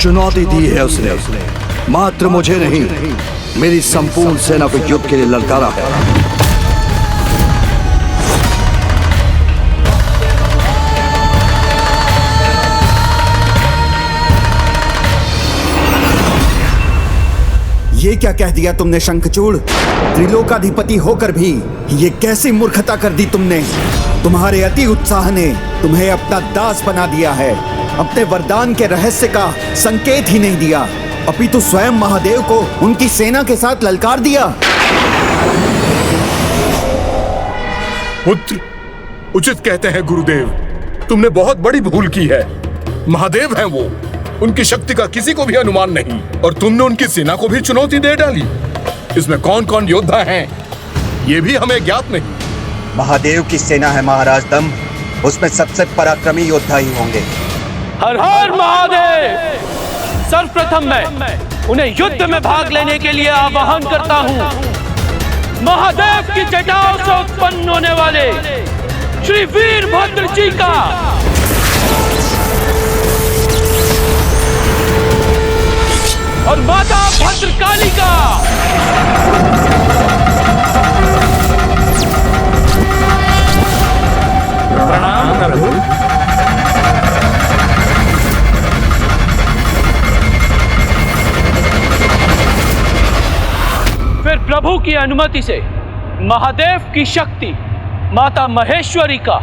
चुनौती दी है उसने। मात्र मुझे नहीं, मेरी संपूर्ण सेना को युद्ध के लिए ललकारा है। ये क्या कह दिया तुमने शंखचूड़? त्रिलोकाधिपति होकर भी ये कैसी मूर्खता कर दी तुमने? तुम्हारे अति उत्साह ने तुम्हें अपना दास बना दिया है। अपने वरदान के रहस्य का संकेत ही नहीं दिया, अपितु स्वयं महादेव को उनकी सेना के साथ ललकार दिया। पुत्र, उचित कहते हैं गुरुदेव, तुमने बहुत बड़ी भूल की है। महादेव हैं वो, उनकी शक्ति का किसी को भी अनुमान नहीं, और तुमने उनकी सेना को भी चुनौती दे डाली। इसमें कौन कौन योद्धा हैं, ये भी हमें ज्ञात नहीं। महादेव की सेना है महाराज दम, उसमें सबसे पराक्रमी योद्धा ही होंगे। हर हर महादेव! सर्वप्रथम मैं उन्हें युद्ध में भाग लेने के लिए आह्वान करता हूँ। महादेव की जटाओं से उत्पन्न होने वाले श्री वीरभद्र जी का और माता भद्रकाली का प्रणाम प्रभु। फिर प्रभु की अनुमति से महादेव की शक्ति माता महेश्वरी का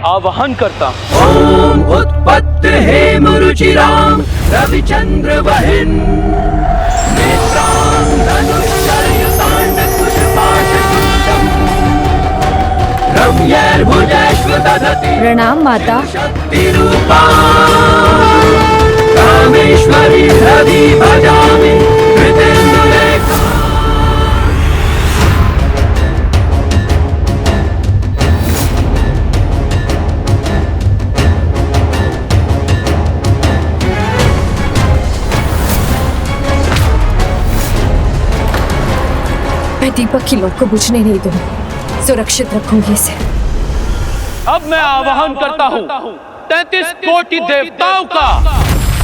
आवाहन करता हूँ। ओम उत्पत्ति हेम रुचिराम रविचंद्र वहिन नेत्रां धनुश्चर्यतांडकुशपाशकुंडं रम्यैर्भुजैश्व दधति। प्रणाम माता। शक्तिरूपा कामेश्वरी हृदि भजामि कृतेन्दुलेखा। मैं दीपक की लौ को बुझने नहीं दूंगी, सुरक्षित रखूंगी इसे। अब मैं आवाहन करता हूँ 33 कोटि देवताओं का,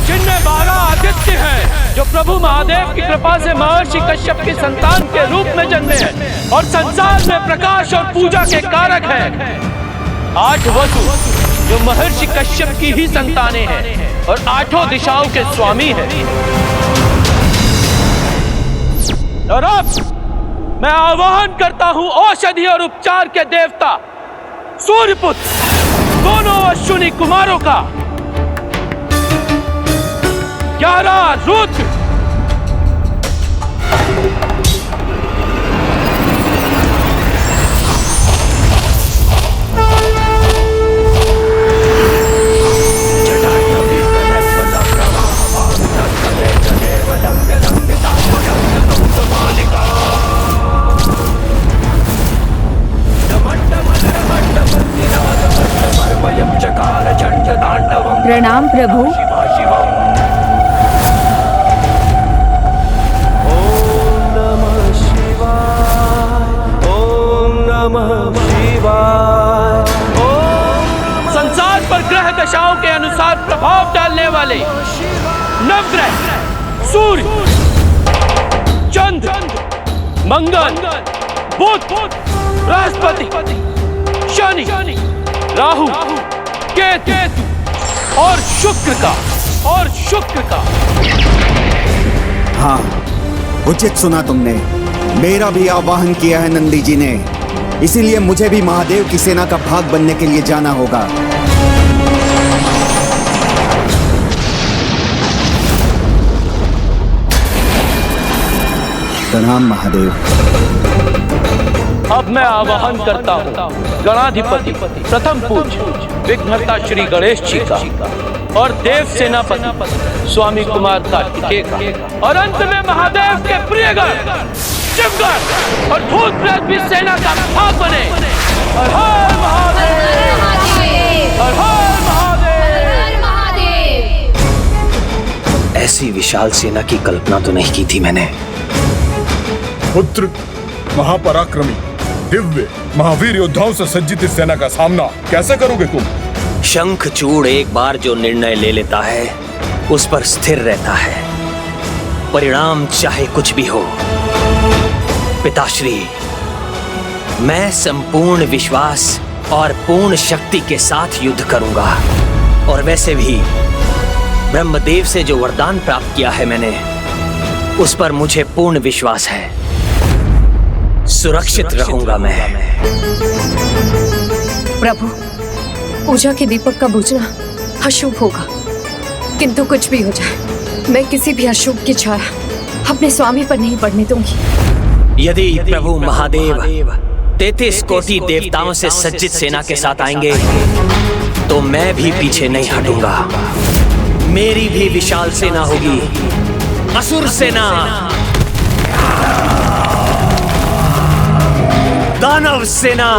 जिनमें 12 आदित्य हैं, जो प्रभु महादेव की कृपा से महर्षि कश्यप की संतान के रूप में जन्मे हैं और संसार में प्रकाश और पूजा के कारक हैं। 8 वसु, जो महर्षि कश्यप की ही संतानें हैं और 8 दिशाओं के स्वामी हैं। और अब मैं आह्वान करता हूं औषधि और उपचार के देवता सूर्यपुत्र दोनों अश्विनी कुमारों का, 11 रुद्र, प्रणाम प्रभु। ओम नमः शिवाय, ओम नमः शिवाय। संसार पर ग्रह दशाओं के अनुसार प्रभाव डालने वाले नवग्रह सूर्य, चंद्र, मंगल, बुध, बृहस्पति, शनि, राहु, केतु और शुक्र का। हाँ, उचित सुना तुमने। मेरा भी आवाहन किया है नंदी जी ने, इसीलिए मुझे भी महादेव की सेना का भाग बनने के लिए जाना होगा। प्रणाम महादेव। अब मैं आवाहन करता हूँ गणाधिपति प्रथम पूज्य विघ्नहर्ता श्री गणेश जी का और देव सेनापति स्वामी कुमार कार्तिकेय का, और अंत में महादेव के प्रियगण शिवगण और भूत प्रेत भी सेना का भाग बने। हर हर महादेव, हर हर महादेव। ऐसी विशाल सेना की कल्पना तो नहीं की थी मैंने। पुत्र, महापराक्रमी दिव्य महावीर योद्धाओं से सज्जित इस सेना का सामना कैसे करोगे तुम? शंखचूड़ एक बार जो निर्णय ले लेता है उस पर स्थिर रहता है, परिणाम चाहे कुछ भी हो। पिताश्री, मैं संपूर्ण विश्वास और पूर्ण शक्ति के साथ युद्ध करूंगा। और वैसे भी ब्रह्मदेव से जो वरदान प्राप्त किया है मैंने, उस पर मुझे पूर्ण विश्वास है। सुरक्षित रहूंगा मैं। प्रभु, पूजा के दीपक का बुझना अशुभ होगा, किंतु कुछ भी हो जाए मैं किसी भी अशुभ की छाया अपने स्वामी पर नहीं पड़ने दूंगी। यदि प्रभु महादेव 33 कोटि देवताओं से सज्जित सेना के साथ आएंगे तो मैं भी पीछे नहीं हटूंगा। मेरी भी विशाल सेना होगी, असुर सेना, दानव सेना,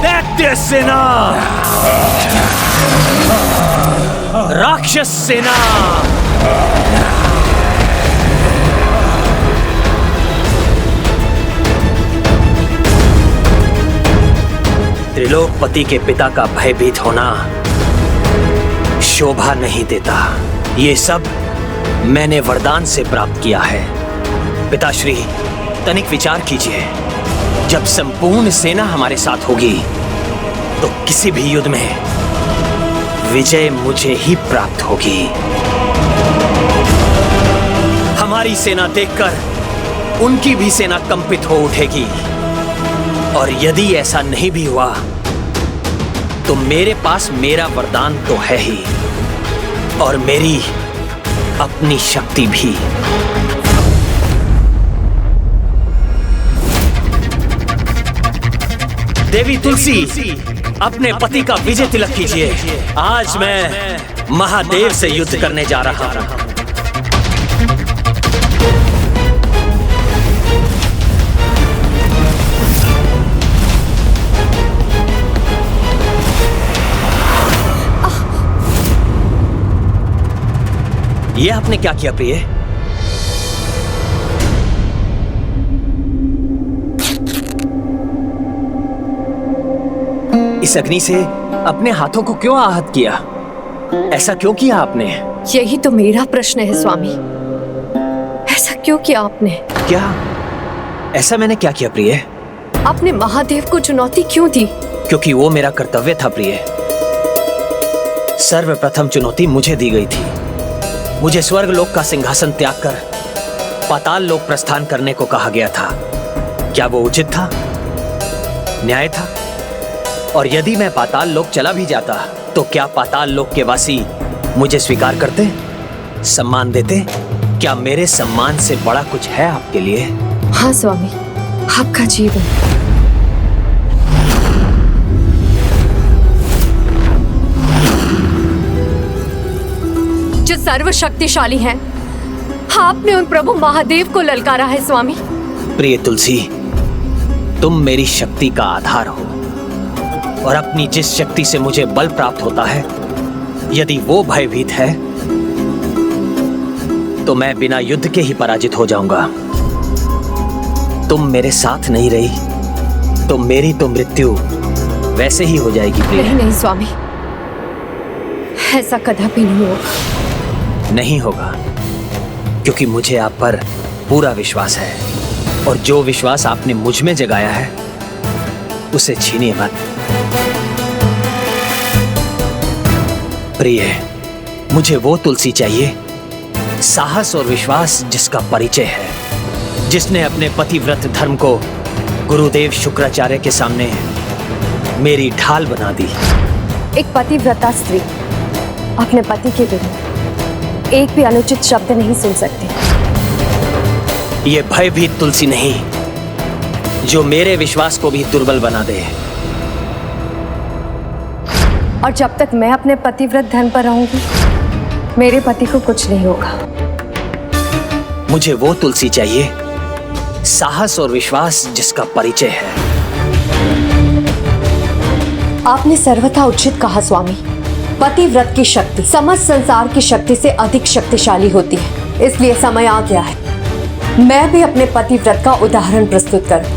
दैत्य सेना, राक्षस सेना। त्रिलोकपति के पिता का भयभीत होना शोभा नहीं देता। ये सब मैंने वरदान से प्राप्त किया है। पिताश्री, तनिक विचार कीजिए, जब संपूर्ण सेना हमारे साथ होगी तो किसी भी युद्ध में विजय मुझे ही प्राप्त होगी। हमारी सेना देखकर उनकी भी सेना कंपित हो उठेगी, और यदि ऐसा नहीं भी हुआ तो मेरे पास मेरा वरदान तो है ही, और मेरी अपनी शक्ति भी। देवी तुलसी, अपने पति का विजय तिलक कीजिए। आज मैं महादेव से युद्ध करने जा रहा हूं। ये आपने क्या किया प्रिय? इस अग्नि से अपने हाथों को क्यों आहत किया? ऐसा क्यों किया आपने? यही तो मेरा प्रश्न है स्वामी, ऐसा क्यों किया आपने? क्या ऐसा मैंने क्या किया प्रिय? आपने महादेव को चुनौती क्यों दी? क्योंकि वो मेरा कर्तव्य था प्रिय। सर्वप्रथम चुनौती मुझे दी गई थी। मुझे स्वर्ग लोक का सिंहासन त्याग कर पाताल लोक प्रस्थान करने को कहा गया था। क्या वो उचित था? न्याय था? और यदि मैं पाताल लोक चला भी जाता तो क्या पाताल लोक के वासी मुझे स्वीकार करते, सम्मान देते? क्या मेरे सम्मान से बड़ा कुछ है आपके लिए? हाँ स्वामी, आपका जीवन। जो सर्वशक्तिशाली हैं, आपने उन प्रभु महादेव को ललकारा है स्वामी। प्रिय तुलसी, तुम मेरी शक्ति का आधार हो, और अपनी जिस शक्ति से मुझे बल प्राप्त होता है, यदि वो भयभीत है तो मैं बिना युद्ध के ही पराजित हो जाऊंगा। तुम मेरे साथ नहीं रही तो मेरी तो मृत्यु वैसे ही हो जाएगी प्रिय। नहीं नहीं स्वामी, ऐसा कदापि नहीं होगा। नहीं होगा, क्योंकि मुझे आप पर पूरा विश्वास है, और जो विश्वास आपने मुझ में जगाया है उसे छीनिए मत। प्रिय, मुझे वो तुलसी चाहिए, साहस और विश्वास जिसका परिचय है, जिसने अपने पतिव्रत धर्म को गुरुदेव शुक्राचार्य के सामने मेरी ढाल बना दी। एक पतिव्रता स्त्री अपने पति के विरुद्ध एक भी अनुचित शब्द नहीं सुन सकती। ये भयभीत तुलसी नहीं, जो मेरे विश्वास को भी दुर्बल बना दे। और जब तक मैं अपने पतिव्रत धर्म पर रहूंगी, मेरे पति को कुछ नहीं होगा। मुझे वो तुलसी चाहिए, साहस और विश्वास जिसका परिचय है। आपने सर्वथा उचित कहा स्वामी। पतिव्रत की शक्ति समस्त संसार की शक्ति से अधिक शक्तिशाली होती है, इसलिए समय आ गया है मैं भी अपने पतिव्रत का उदाहरण प्रस्तुत करूं।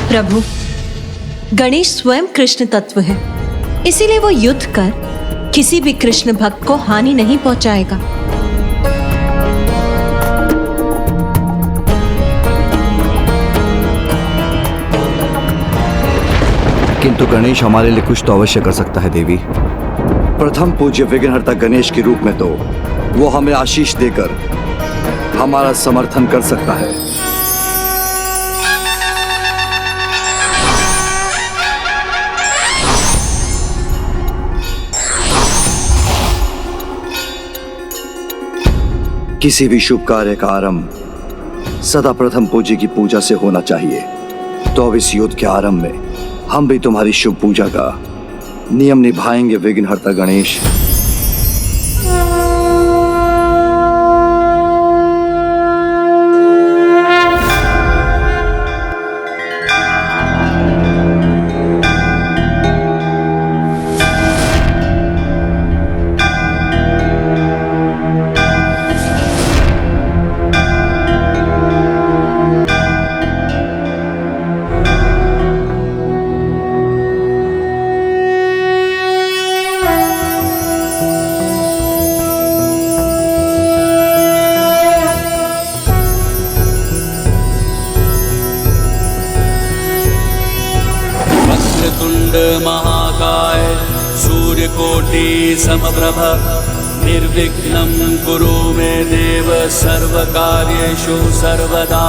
प्रभु, गणेश स्वयं कृष्ण तत्व है, इसीलिए वो युद्ध कर किसी भी कृष्ण भक्त को हानि नहीं पहुंचाएगा। किंतु गणेश हमारे लिए कुछ तो अवश्य कर सकता है देवी। प्रथम पूज्य विघ्नहर्ता गणेश के रूप में तो वो हमें आशीष देकर हमारा समर्थन कर सकता है। किसी भी शुभ कार्य का आरंभ सदा प्रथम पूज्य की पूजा से होना चाहिए। तो अब इस युद्ध के आरंभ में हम भी तुम्हारी शुभ पूजा का नियम निभाएंगे विघ्नहर्ता गणेश। महाकाय सूर्यकोटि समप्रभ निर्विघ्नं कुरु मे देव सर्वकार्येषु सर्वदा।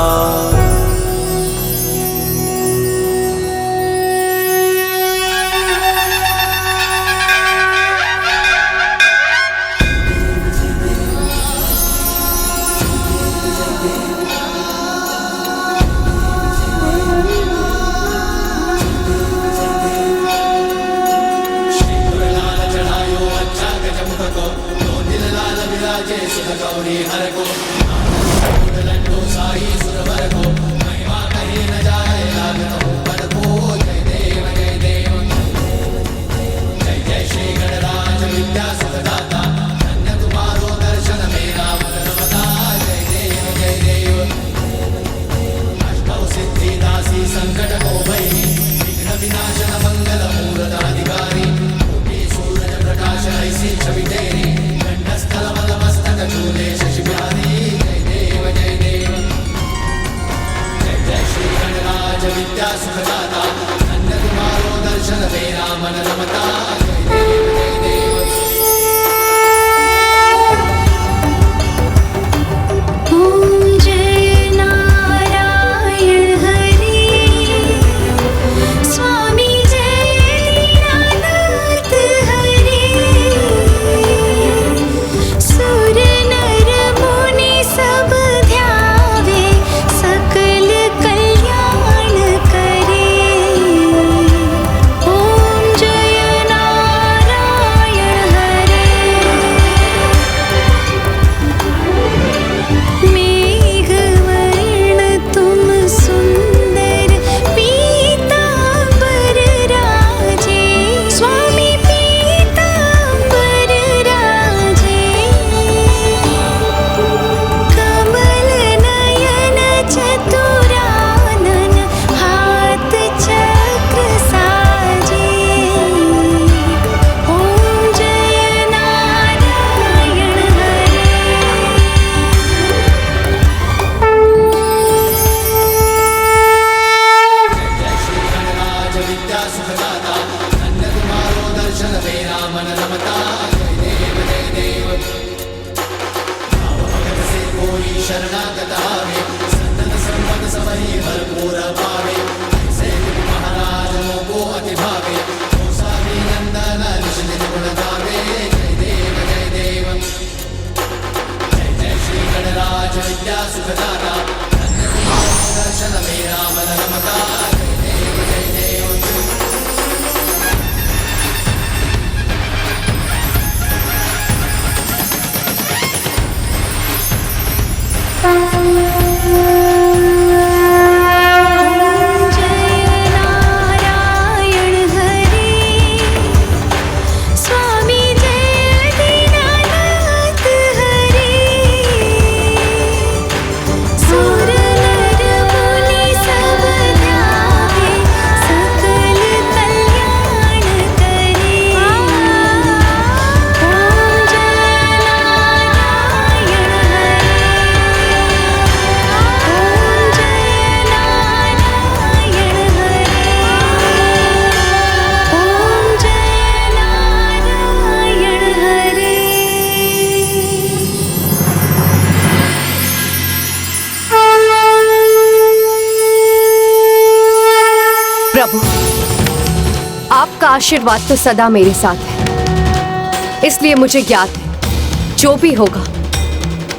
आशीर्वाद तो सदा मेरे साथ है, इसलिए मुझे ज्ञात है जो भी होगा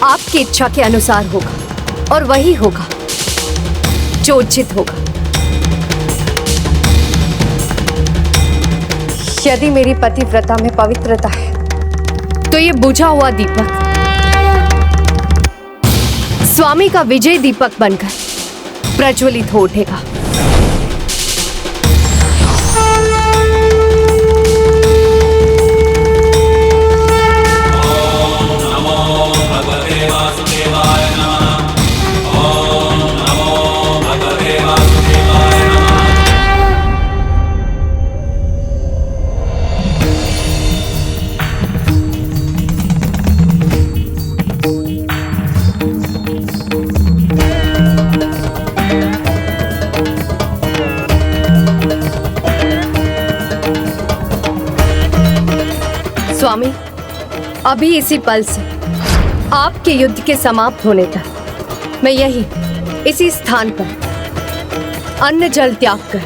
आपकी इच्छा के अनुसार होगा और वही होगा जो उचित होगा। यदि मेरी पतिव्रता में पवित्रता है तो ये बुझा हुआ दीपक स्वामी का विजय दीपक बनकर प्रज्वलित हो उठेगा। स्वामी, अभी इसी पल से आपके युद्ध के समाप्त होने तक मैं यही इसी स्थान पर अन्न जल त्याग कर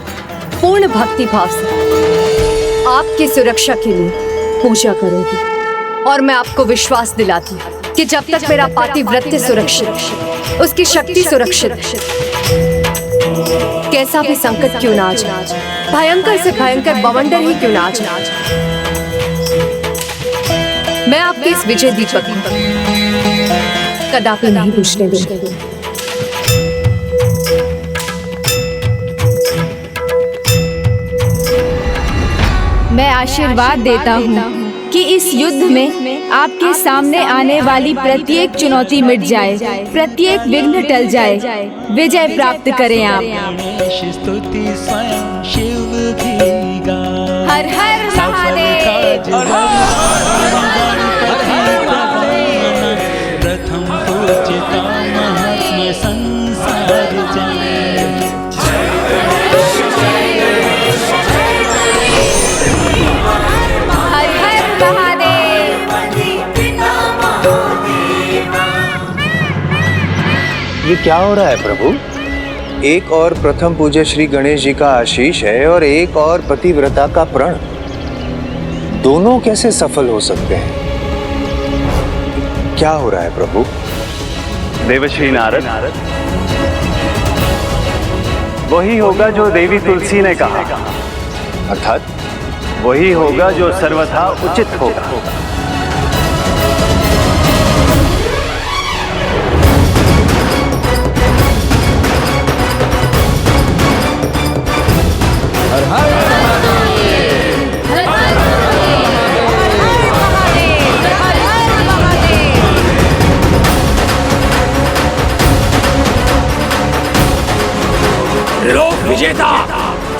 पूर्ण भक्ति भाव से आपकी सुरक्षा के लिए पूजा करूंगी। और मैं आपको विश्वास दिलाती हूँ कि जब तक मेरा पातिव्रत्य सुरक्षित, उसकी शक्ति सुरक्षित, कैसा भी संकट क्यों ना आ जाए, भयंकर से भयंकर बवंडर ही क्यों ना आ जाए, मैं आपके इस विजय दीपक को कदापि नहीं बुझने दूंगी। मैं आशीर्वाद देता हूँ कि इस युद्ध में आपके सामने आने वाली प्रत्येक चुनौती मिट जाए, प्रत्येक विघ्न टल जाए, विजय प्राप्त करें आप। हर हर महादेव। प्रथम पूजिता महात्मा संसार जाए। हर हर महादेव। ये क्या हो रहा है प्रभु? एक और प्रथम पूज्य श्री गणेश जी का आशीष है और एक और पतिव्रता का प्रण। दोनों कैसे सफल हो सकते हैं? क्या हो रहा है प्रभु? देवश्री नारद, वही होगा जो देवी तुलसी ने कहा, अर्थात वही होगा जो सर्वथा उचित होगा। त्रिलोक विजेता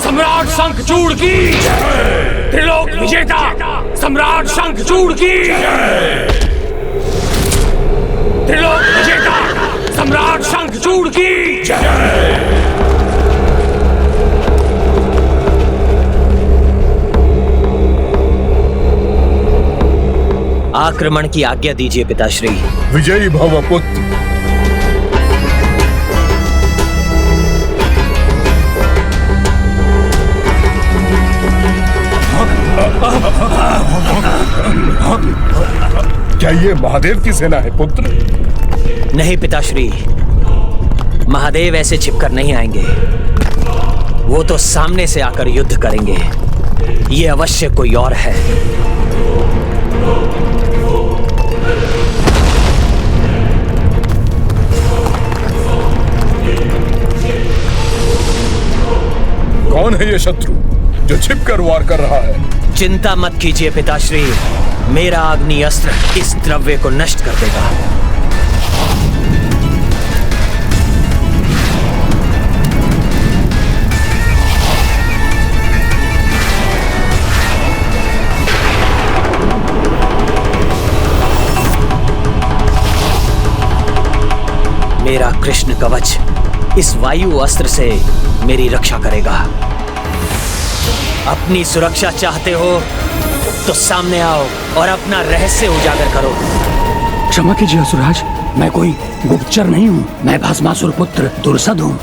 सम्राट शंखचूड़ की जय। त्रिलोक विजेता सम्राट शंखचूड़ की जय। त्रिलोक विजेता सम्राट शंखचूड़ की जय। आक्रमण की आज्ञा दीजिए पिताश्री। विजयी भव पुत्र। क्या ये महादेव की सेना है पुत्र? नहीं पिताश्री, महादेव ऐसे छिपकर नहीं आएंगे। वो तो सामने से आकर युद्ध करेंगे। ये अवश्य कोई और है। कौन है ये शत्रु जो छिपकर वार कर रहा है? चिंता मत कीजिए पिताश्री, मेरा अग्नि अस्त्र इस द्रव्य को नष्ट कर देगा। मेरा कृष्ण कवच इस वायु अस्त्र से मेरी रक्षा करेगा। अपनी सुरक्षा चाहते हो तो सामने आओ और अपना रहस्य उजागर करो। क्षमा कीजिए असुरराज, मैं कोई गुप्तचर नहीं हूँ। मैं भस्मासुर पुत्र दुर्सद हूँ।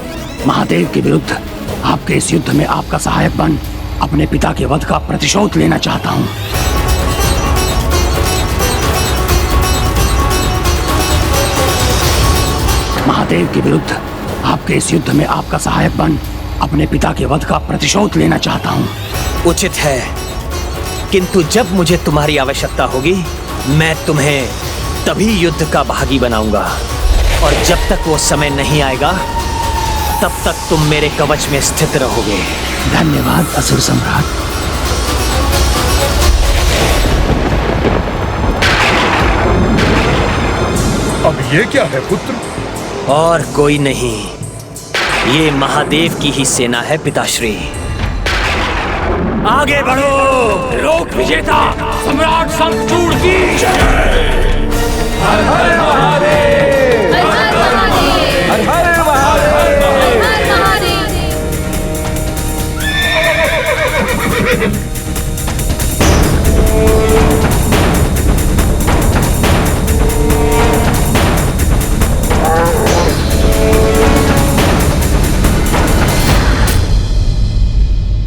महादेव के विरुद्ध आपके इस युद्ध में आपका सहायक बन अपने पिता के वध का प्रतिशोध लेना चाहता हूँ। महादेव के विरुद्ध आपके इस युद्ध में आपका सहायक बन अपने पिता के वध का प्रतिशोध लेना चाहता हूँ। उचित है, किंतु जब मुझे तुम्हारी आवश्यकता होगी मैं तुम्हें तभी युद्ध का भागी बनाऊंगा, और जब तक वो समय नहीं आएगा तब तक तुम मेरे कवच में स्थित रहोगे। धन्यवाद असुर सम्राट। अब ये क्या है पुत्र? और कोई नहीं, ये महादेव की ही सेना है पिताश्री। आगे बढ़ो। लोक विजेता सम्राट शंखचूड़ की जय। हर हर महादेव, हर हर महादेव, हर हर महादेव।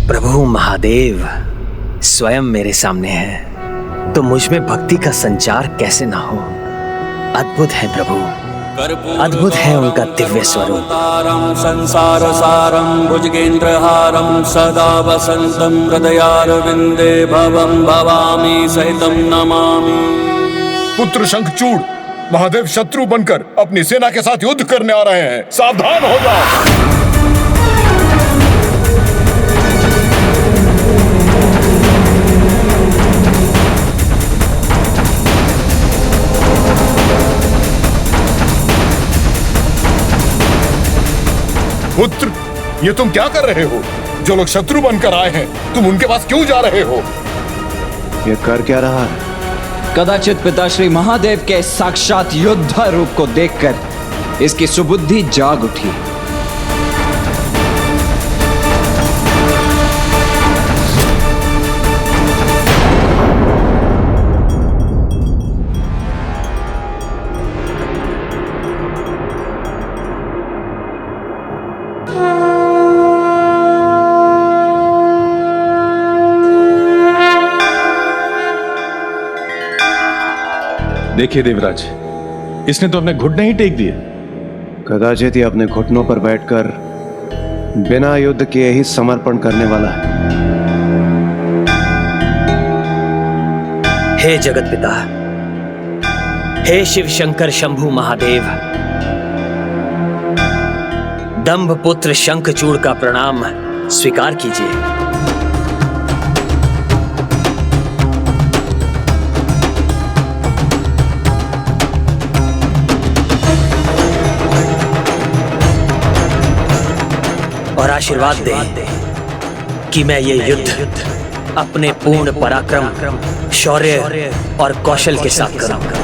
प्रभु महादेव स्वयं मेरे सामने है, तो मुझ में भक्ति का संचार कैसे ना हो। अद्भुत है प्रभु, अद्भुत है उनका दिव्य स्वरूप। संसार सारम भुजगेंद्रहारम सदा वसंतम हृदयारविंदे भवम भवामी सहितम नमामि। पुत्र शंखचूड़, महादेव शत्रु बनकर अपनी सेना के साथ युद्ध करने आ रहे हैं, सावधान हो जाओ। पुत्र, ये तुम क्या कर रहे हो? जो लोग शत्रु बनकर आए हैं, तुम उनके पास क्यों जा रहे हो? ये कर क्या रहा है? कदाचित पिताश्री महादेव के साक्षात योद्धा रूप को देखकर इसकी सुबुद्धि जाग उठी। देखिए देवराज, इसने तो अपने घुटने ही टेक दिए। कदाचित ये अपने घुटनों पर बैठकर बिना युद्ध किए ही समर्पण करने वाला है। हे जगत पिता, हे शिव शंकर शंभु महादेव, दंभ पुत्र शंखचूड़ का प्रणाम स्वीकार कीजिए। और आशीर्वाद दे कि मैं ये युद्ध अपने पूर्ण पराक्रम, शौर्य और कौशल के साथ करूंगा।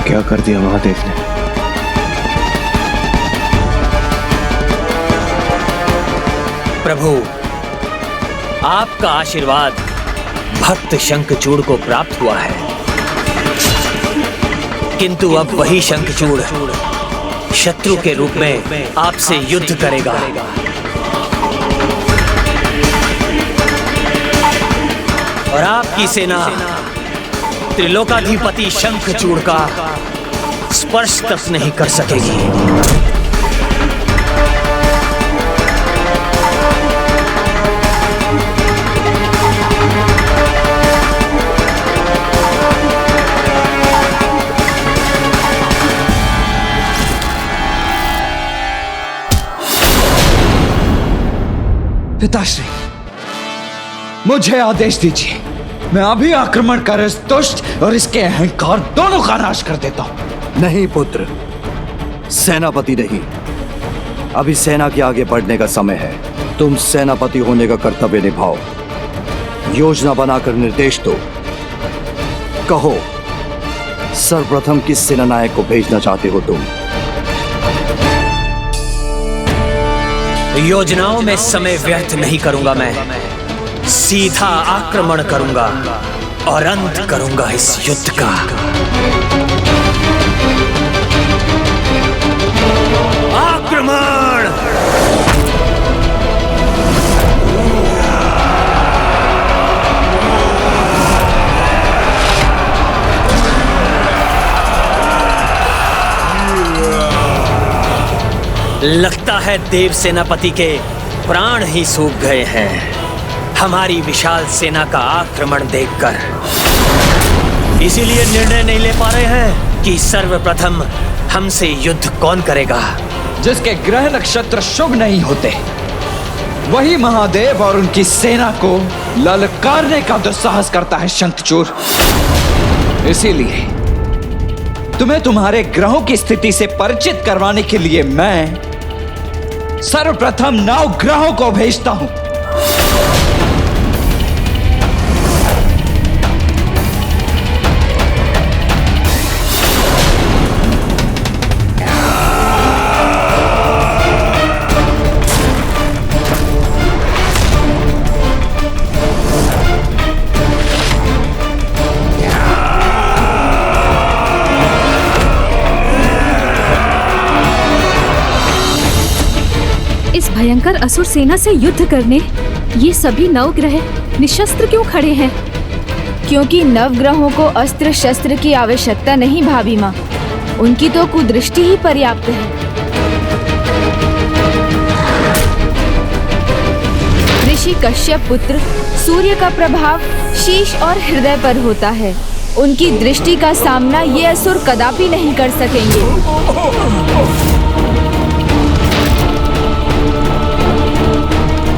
क्या कर दिया महादेव ने? प्रभु, आपका आशीर्वाद भक्त शंखचूड़ को प्राप्त हुआ है, किंतु अब वही शंखचूड़ शत्रु के रूप में आपसे युद्ध करेगा। और आपकी सेना त्रिलोकाधिपति शंखचूड़ का स्पर्श तक नहीं कर सकेगी। पिताश्री, मुझे आदेश दीजिए, मैं अभी आक्रमण कर इस दुष्ट और इसके अहंकार दोनों का नाश कर देता हूं। नहीं पुत्र, सेनापति नहीं, अभी सेना के आगे बढ़ने का समय है। तुम सेनापति होने का कर्तव्य निभाओ, योजना बनाकर निर्देश दो। कहो, सर्वप्रथम किस सेनानायक को भेजना चाहते हो तुम? योजनाओं में समय व्यर्थ नहीं करूंगा मैं, सीधा आक्रमण करूंगा और अंत करूंगा इस युद्ध का। आक्रमण! लगता है देव सेनापति के प्राण ही सूख गए हैं हमारी विशाल सेना का आक्रमण देखकर। इसीलिए निर्णय नहीं ले पा रहे हैं कि सर्वप्रथम हमसे युद्ध कौन करेगा। जिसके ग्रह नक्षत्र शुभ नहीं होते वही महादेव और उनकी सेना को ललकारने का दुस्साहस करता है शंखचूड़। इसीलिए तुम्हें तुम्हारे ग्रहों की स्थिति से परिचित करवाने के लिए मैं सर्वप्रथम 9 ग्रहों को भेजता हूं। भयंकर असुर सेना से युद्ध करने ये सभी 9 ग्रह निशस्त्र क्यों खड़े हैं? क्योंकि 9 ग्रहों को अस्त्र शस्त्र की आवश्यकता नहीं भाभी माँ, उनकी तो कुदृष्टि ही पर्याप्त है। ऋषि कश्यप पुत्र सूर्य का प्रभाव शीश और हृदय पर होता है। उनकी दृष्टि का सामना ये असुर कदापि नहीं कर सकेंगे।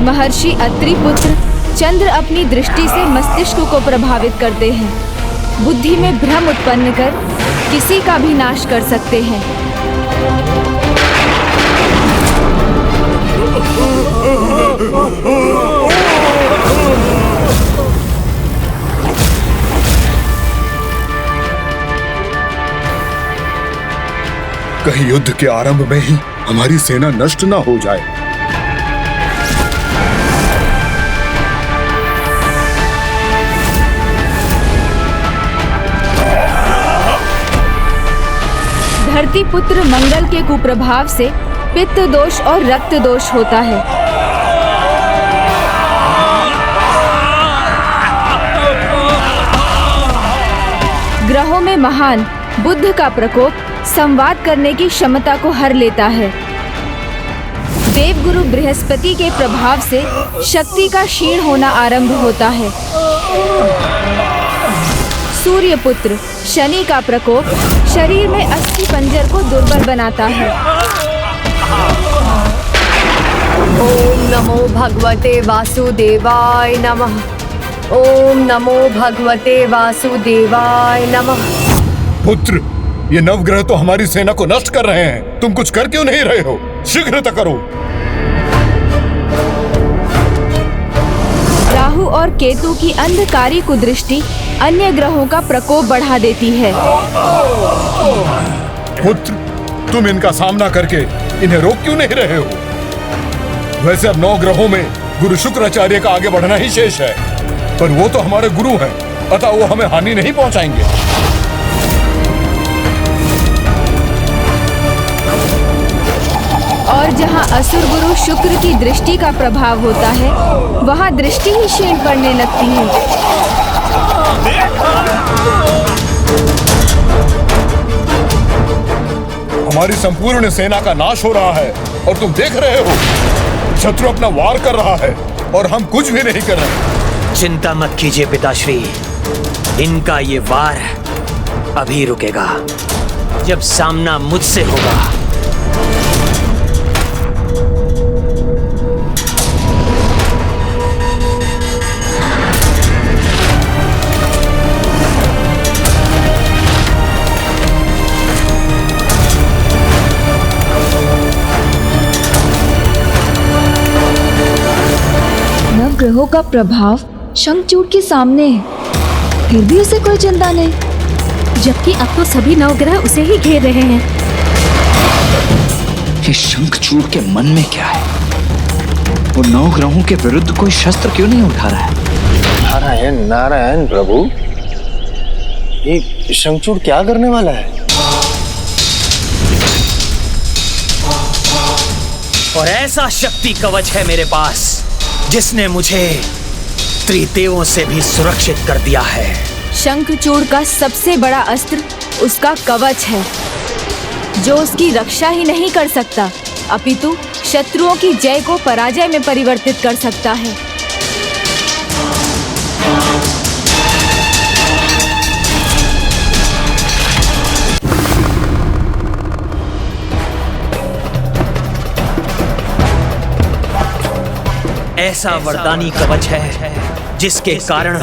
महर्षि अत्रि पुत्र चंद्र अपनी दृष्टि से मस्तिष्क को प्रभावित करते हैं। बुद्धि में भ्रम उत्पन्न कर किसी का भी नाश कर सकते हैं। कहीं युद्ध के आरंभ में ही हमारी सेना नष्ट ना हो जाए। धरती पुत्र मंगल के कुप्रभाव से पित्त दोष और रक्त दोष होता है। ग्रहों में महान बुध का प्रकोप संवाद करने की क्षमता को हर लेता है। देवगुरु बृहस्पति के प्रभाव से शक्ति का क्षीण होना आरंभ होता है। सूर्य पुत्र शनि का प्रकोप शरीर में अस्थि पंजर को दुर्बल बनाता है। ओम नमो भगवते वासुदेवाय नमः। ओम नमो भगवते वासुदेवाय नमः। पुत्र, ये 9 ग्रह तो हमारी सेना को नष्ट कर रहे हैं। तुम कुछ कर क्यों नहीं रहे हो? शीघ्रता करो। राहु और केतु की अंधकारी कुदृष्टि अन्य ग्रहों का प्रकोप बढ़ा देती है। पुत्र, तुम इनका सामना करके इन्हें रोक क्यों नहीं रहे हो? वैसे अब 9 ग्रहों में गुरु शुक्राचार्य का आगे बढ़ना ही शेष है, पर वो तो हमारे गुरु हैं, अतः वो हमें हानि नहीं पहुंचाएंगे। और जहाँ असुर गुरु शुक्र की दृष्टि का प्रभाव होता है, वहाँ दृष्टि ही क्षीण पड़ने लगती है। हमारी संपूर्ण सेना का नाश हो रहा है और तुम देख रहे हो। शत्रु अपना वार कर रहा है और हम कुछ भी नहीं कर रहे। चिंता मत कीजिए पिताश्री, इनका ये वार अभी रुकेगा जब सामना मुझसे होगा। ग्रहों का प्रभाव शंखचूड़ के सामने है, फिर भी उसे कोई चिंता नहीं, जबकि अब तो सभी नवग्रह उसे ही घेर रहे हैं। ये शंखचूड़ के मन में क्या है? वो 9 ग्रहों के विरुद्ध कोई शस्त्र क्यों नहीं उठा रहा है? नारायण नारायण प्रभु, ये शंखचूड़ क्या करने वाला है? और ऐसा शक्ति कवच है मेरे पास जिसने मुझे त्रिदेवों से भी सुरक्षित कर दिया है। शंखचूड़ का सबसे बड़ा अस्त्र उसका कवच है, जो उसकी रक्षा ही नहीं कर सकता, अपितु शत्रुओं की जय को पराजय में परिवर्तित कर सकता है। ऐसा वरदानी कवच है जिसके कारण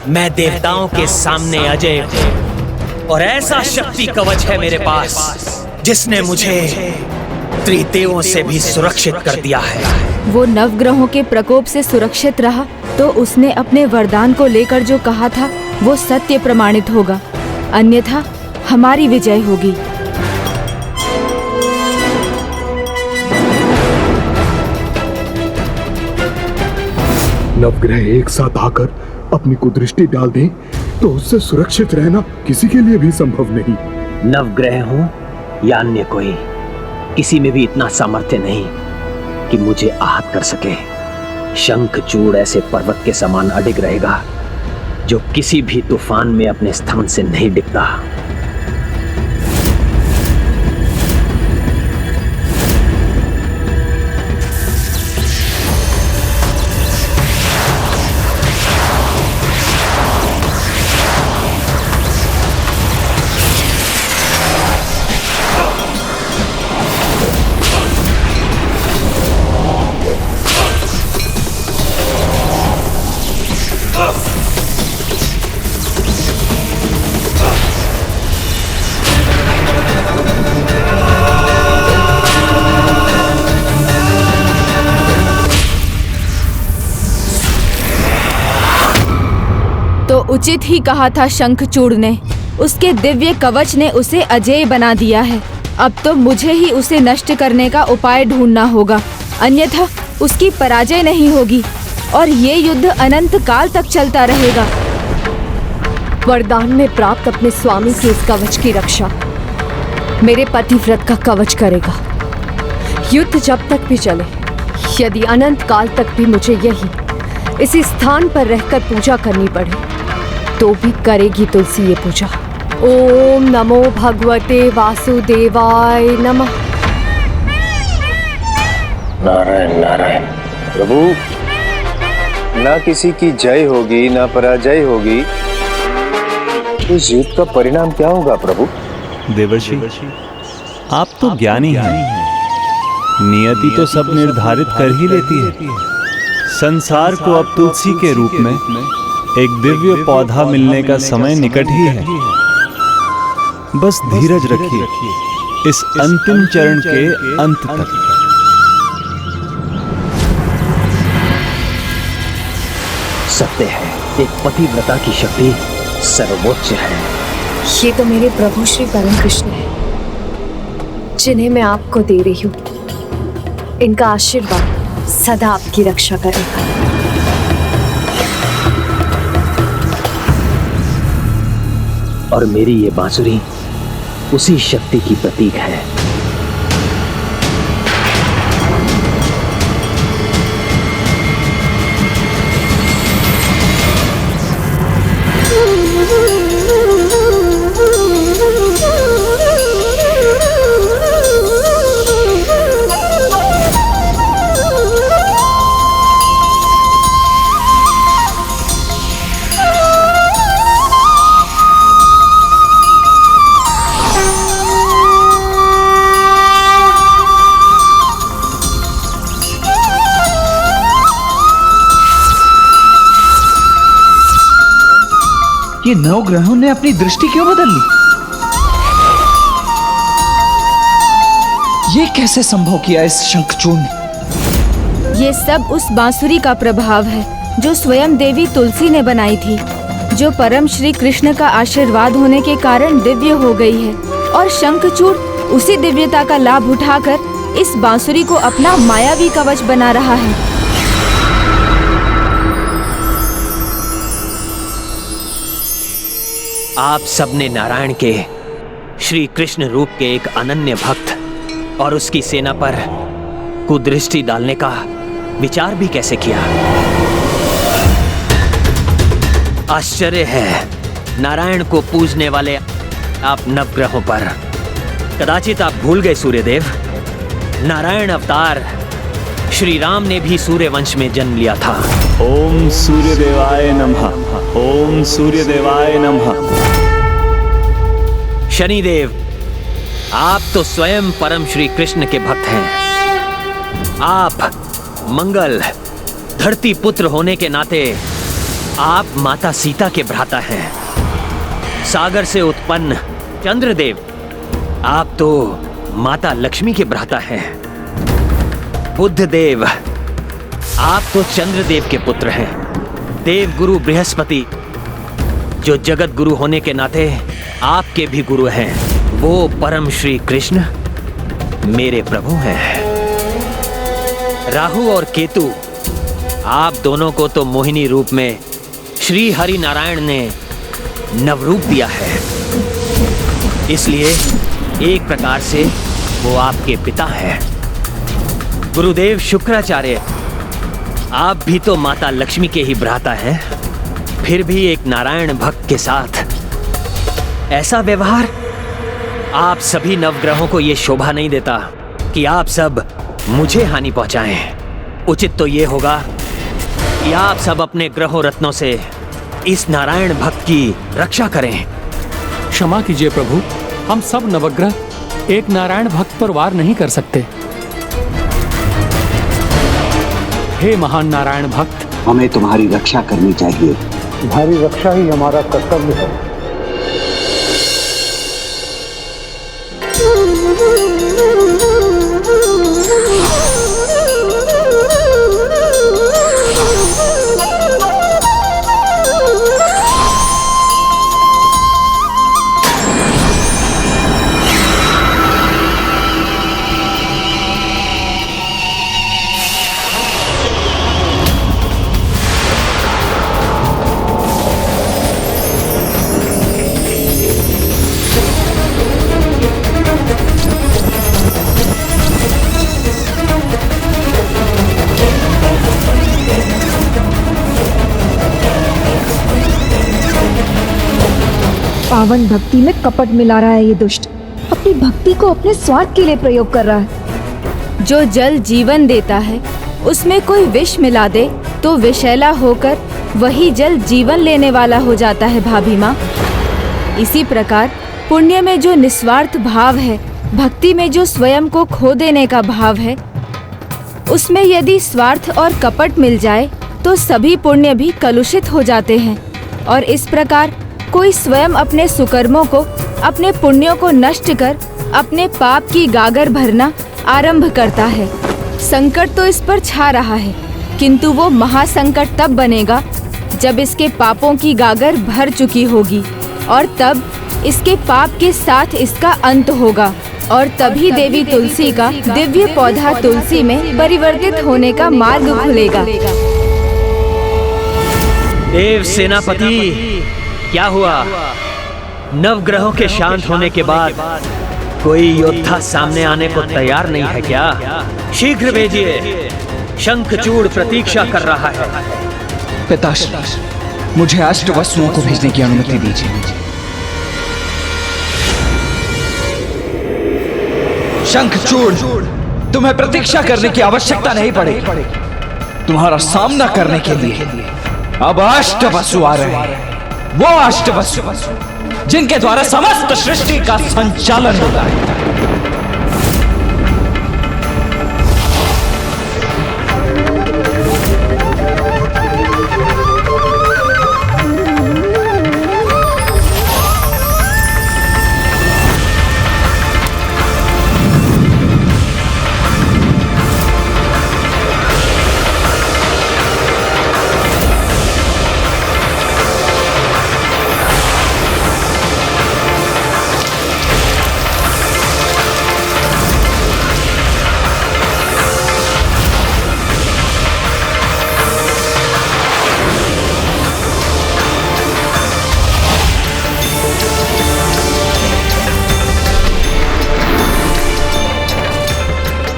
मैं देवताओं के सामने अजय हूं, और ऐसा शक्ति कवच है मेरे पास जिसने मुझे त्रिदेवों से भी सुरक्षित कर दिया है। वो नवग्रहों के प्रकोप से सुरक्षित रहा तो उसने अपने वरदान को लेकर जो कहा था वो सत्य प्रमाणित होगा, अन्यथा हमारी विजय होगी। नवग्रह एक साथ आकर अपनी कुदृष्टि डाल दें तो उससे सुरक्षित रहना किसी के लिए भी संभव नहीं। नवग्रह हो या अन्य कोई, किसी में भी इतना सामर्थ्य नहीं कि मुझे आहत कर सके। शंखचूड़ ऐसे पर्वत के समान अडिग रहेगा जो किसी भी तूफान में अपने स्थान से नहीं डिगता। तो उचित ही कहा था शंखचूड़ ने, उसके दिव्य कवच ने उसे अजेय बना दिया है। अब तो मुझे ही उसे नष्ट करने का उपाय ढूंढना होगा, अन्यथा उसकी पराजय नहीं होगी और ये युद्ध अनंत काल तक चलता रहेगा। वरदान में प्राप्त अपने स्वामी के इस कवच की रक्षा मेरे पतिव्रत का कवच करेगा। युद्ध जब तक भी चले, यदि अनंत काल तक भी मुझे यही इसी स्थान पर रहकर पूजा करनी पड़े तो भी करेगी तुलसी ये पूजा। ओम नमो भगवते वासुदेवाय नमः। नारायण नारायण प्रभु, ना किसी की जय होगी ना पराजय होगी, इस युद्ध का परिणाम क्या होगा प्रभु? देवर्षि, आप तो ज्ञानी हैं। नियति तो सब निर्धारित कर ही लेती है। संसार को अब तुलसी के रूप में एक दिव्य पौधा मिलने का समय निकट ही है। बस धीरज रखिए इस अंतिम चरण के अंत तक। सत्य है, एक पतिव्रता की शक्ति सर्वोच्च है। ये तो मेरे प्रभु श्री परम कृष्ण है जिन्हें मैं आपको दे रही हूँ। इनका आशीर्वाद सदा आपकी रक्षा करेगा। और मेरी ये बांसुरी उसी शक्ति की प्रतीक है। ये 9 ग्रहों ने अपनी दृष्टि क्यों बदल ली? ये कैसे संभव किया इस शंखचूड़ ने? ये सब उस बांसुरी का प्रभाव है जो स्वयं देवी तुलसी ने बनाई थी, जो परम श्री कृष्ण का आशीर्वाद होने के कारण दिव्य हो गई है। और शंखचूड़ उसी दिव्यता का लाभ उठाकर इस बांसुरी को अपना मायावी कवच बना रहा है। आप सबने नारायण के श्री कृष्ण रूप के एक अनन्य भक्त और उसकी सेना पर कुदृष्टि डालने का विचार भी कैसे किया? आश्चर्य है, नारायण को पूजने वाले आप नवग्रहों पर कदाचित आप भूल गए सूर्यदेव, नारायण अवतार श्री राम ने भी सूर्य वंश में जन्म लिया था। ओम सूर्यदेवाय नमः, ओम सूर्यदेवाय नमः। शनिदेव, आप तो स्वयं परम श्री कृष्ण के भक्त हैं। आप मंगल धरती पुत्र होने के नाते आप माता सीता के भ्राता हैं। सागर से उत्पन्न चंद्रदेव, आप तो माता लक्ष्मी के भ्राता हैं। बुद्धदेव, आप तो चंद्रदेव के पुत्र हैं। देव गुरु बृहस्पति, जो जगत गुरु होने के नाते आपके भी गुरु हैं, वो परम श्री कृष्ण मेरे प्रभु हैं। राहु और केतु, आप दोनों को तो मोहिनी रूप में श्री हरि नारायण ने नवरूप दिया है, इसलिए एक प्रकार से वो आपके पिता हैं। गुरुदेव शुक्राचार्य, आप भी तो माता लक्ष्मी के ही भ्राता हैं, फिर भी एक नारायण भक्त के साथ ऐसा व्यवहार, आप सभी नवग्रहों को ये शोभा नहीं देता कि आप सब मुझे हानि पहुंचाएं। उचित तो ये होगा कि आप सब अपने ग्रहों रत्नों से इस नारायण भक्त की रक्षा करें। क्षमा कीजिए प्रभु, हम सब नवग्रह एक नारायण भक्त पर वार नहीं कर सकते। हे महान नारायण भक्त, हमें तुम्हारी रक्षा करनी चाहिए। तुम्हारी रक्षा ही हमारा कर्तव्य है। पावन भक्ति में कपट मिला रहा है ये दुष्ट। अपनी भक्ति को अपने स्वार्थ के लिए प्रयोग कर रहा है। जो जल जीवन देता है, उसमें कोई विष मिला दे तो विषैला होकर वही जल जीवन लेने वाला हो जाता है भाभी माँ। इसी प्रकार पुण्य में जो निस्वार्थ भाव है, भक्ति में जो स्वयं को खो देने का भाव है, उसमें यदि स्वार्थ और कपट मिल जाए तो सभी पुण्य भी कलुषित हो जाते हैं। और इस प्रकार कोई स्वयं अपने सुकर्मों को, अपने पुण्यों को नष्ट कर अपने पाप की गागर भरना आरंभ करता है। संकट तो इस पर छा रहा है, किंतु वो महासंकट तब बनेगा जब इसके पापों की गागर भर चुकी होगी, और तब इसके पाप के साथ इसका अंत होगा, और तभी देवी तुलसी का दिव्य पौधा तुलसी में परिवर्तित होने का मार्ग खुलेगा। देव सेनापति, क्या हुआ? नवग्रहों के शांत होने के बाद कोई योद्धा सामने आने को तैयार नहीं है क्या? शीघ्र भेजिए, शंखचूड़ प्रतीक्षा कर रहा है। पिताश्री, मुझे अष्ट वसुओं को भेजने की अनुमति दीजिए। शंखचूड़, तुम्हें प्रतीक्षा करने की आवश्यकता नहीं पड़ेगी। तुम्हारा सामना करने के लिए अब अष्ट वसु आ रहे हैं। वो अष्ट वसु जिनके द्वारा समस्त सृष्टि का संचालन होता है।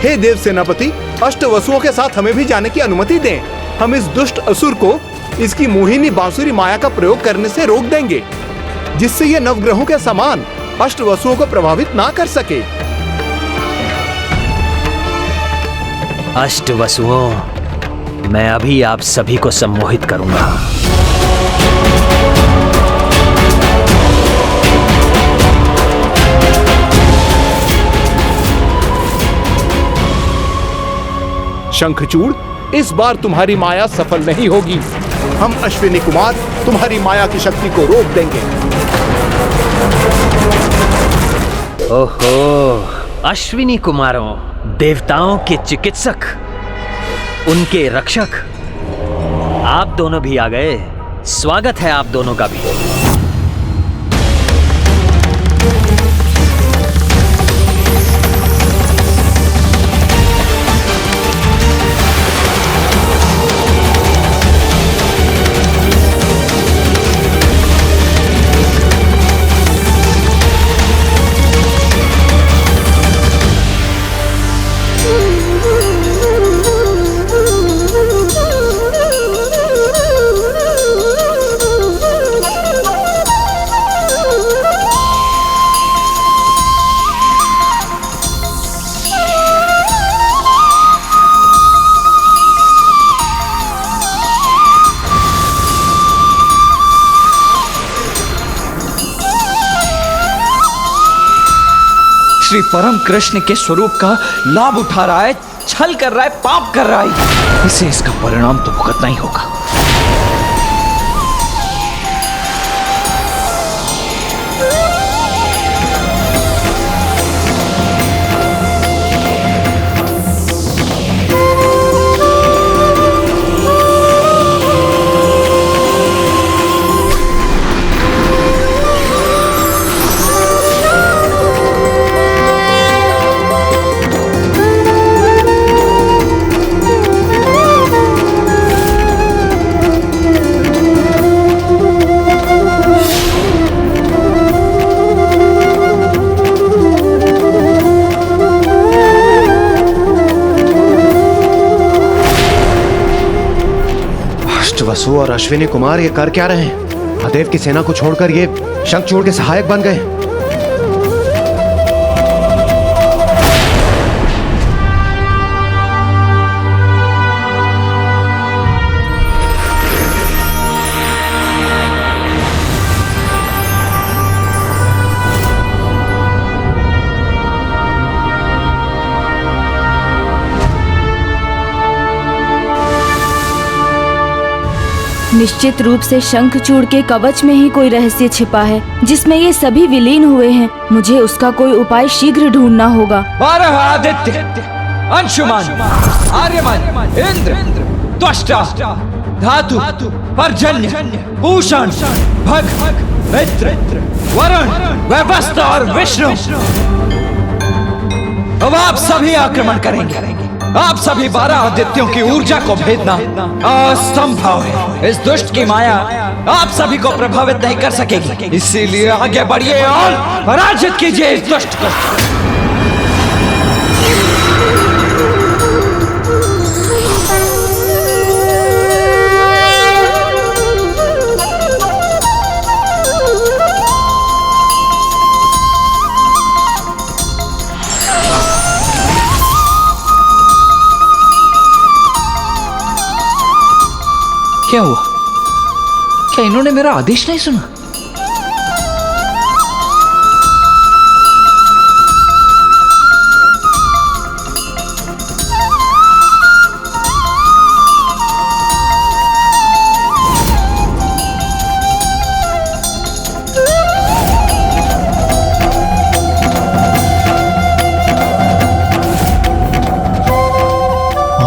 हे देव सेनापति, अष्ट वसुओं के साथ हमें भी जाने की अनुमति दें। हम इस दुष्ट असुर को इसकी मोहिनी बांसुरी माया का प्रयोग करने से रोक देंगे, जिससे ये नवग्रहों के समान अष्ट वसुओं को प्रभावित ना कर सके। अष्ट वसुओं, मैं अभी आप सभी को सम्मोहित करूंगा। शंखचूड़, इस बार तुम्हारी माया सफल नहीं होगी। हम अश्विनी कुमार तुम्हारी माया की शक्ति को रोक देंगे। ओहो, अश्विनी कुमारों, देवताओं के चिकित्सक, उनके रक्षक, आप दोनों भी आ गए। स्वागत है आप दोनों का भी। श्री परम कृष्ण के स्वरूप का लाभ उठा रहा है, छल कर रहा है, पाप कर रहा है। इसे इसका परिणाम तो भुगतना ही होगा। वसु और अश्विनी कुमार ये कर क्या रहे हैं? महादेव की सेना को छोड़कर ये शंखचूड़ के सहायक बन गए। निश्चित रूप से शंखचूड़ के कवच में ही कोई रहस्य छिपा है, जिसमें ये सभी विलीन हुए हैं। मुझे उसका कोई उपाय शीघ्र ढूंढना होगा। 12 आदित्य, अंशुमान, आर्यमान, इंद्र, त्वष्टा, धातु, पर्जन्य, भूषण, भग, मित्र, वरुण, वैवस्वत और विष्णु, अब आप सभी आक्रमण करेंगे। आप सभी 12 आदित्यों की ऊर्जा को भेदना असंभव है। इस दुष्ट की माया आप सभी को प्रभावित नहीं कर सकेगी। इसीलिए आगे बढ़िए और पराजित कीजिए इस दुष्ट को। क्या हुआ? क्या इन्होंने मेरा आदेश नहीं सुना?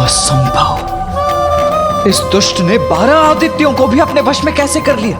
असंभव। इस दुष्ट ने 12 आदित्यों को भी अपने वश में कैसे कर लिया?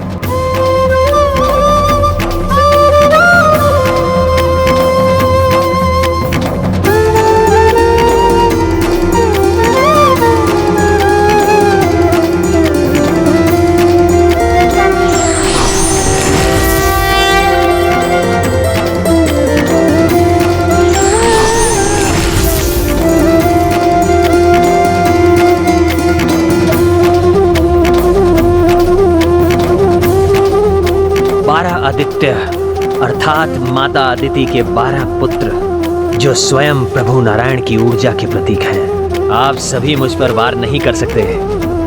अर्थात माता अदिति के 12 पुत्र जो स्वयं प्रभु नारायण की ऊर्जा के प्रतीक हैं, आप सभी मुझ पर वार नहीं कर सकते।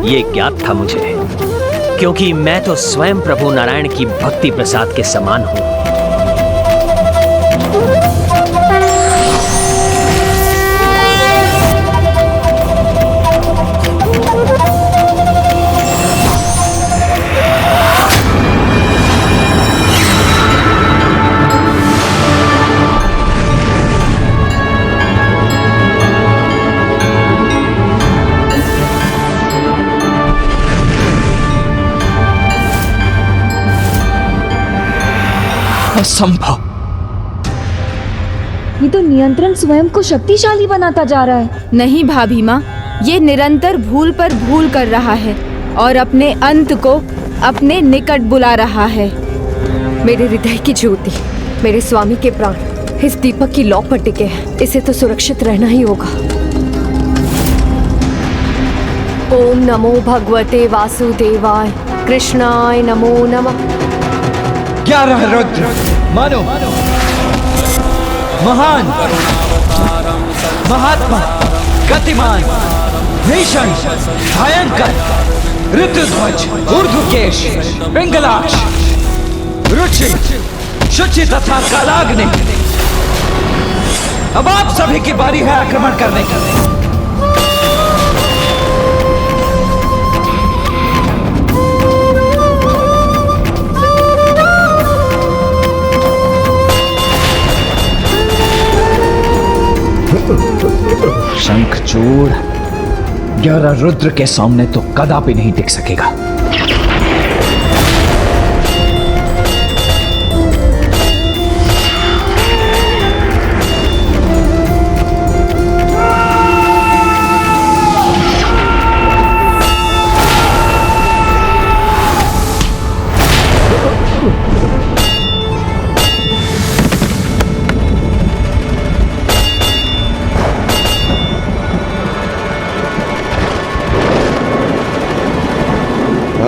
ये ज्ञात था मुझे, क्योंकि मैं तो स्वयं प्रभु नारायण की भक्ति प्रसाद के समान हूं। असंभव। ये तो नियंत्रण स्वयं को शक्तिशाली बनाता जा रहा है। नहीं भाभी माँ, ये निरंतर भूल पर भूल कर रहा है और अपने अंत को अपने निकट बुला रहा है। मेरे हृदय की ज्योति, मेरे स्वामी के प्राण इस दीपक की लौ पर टिके हैं। इसे तो सुरक्षित रहना ही होगा। ओम नमो भगवते वासुदेवाय, कृष्णाय नमो नमः। 11 रुद्र मानो, महान, महात्मा, गतिमान, भीषण, भयंकर, ऋतुध्वज, ऊर्ध्वकेश, पिंगलाक्ष, रुचि, शुचि तथा कालाग्नि। अब आप सभी की बारी है आक्रमण करने की। शंखचूड़ 11 रुद्र के सामने तो कदापि नहीं टिक सकेगा।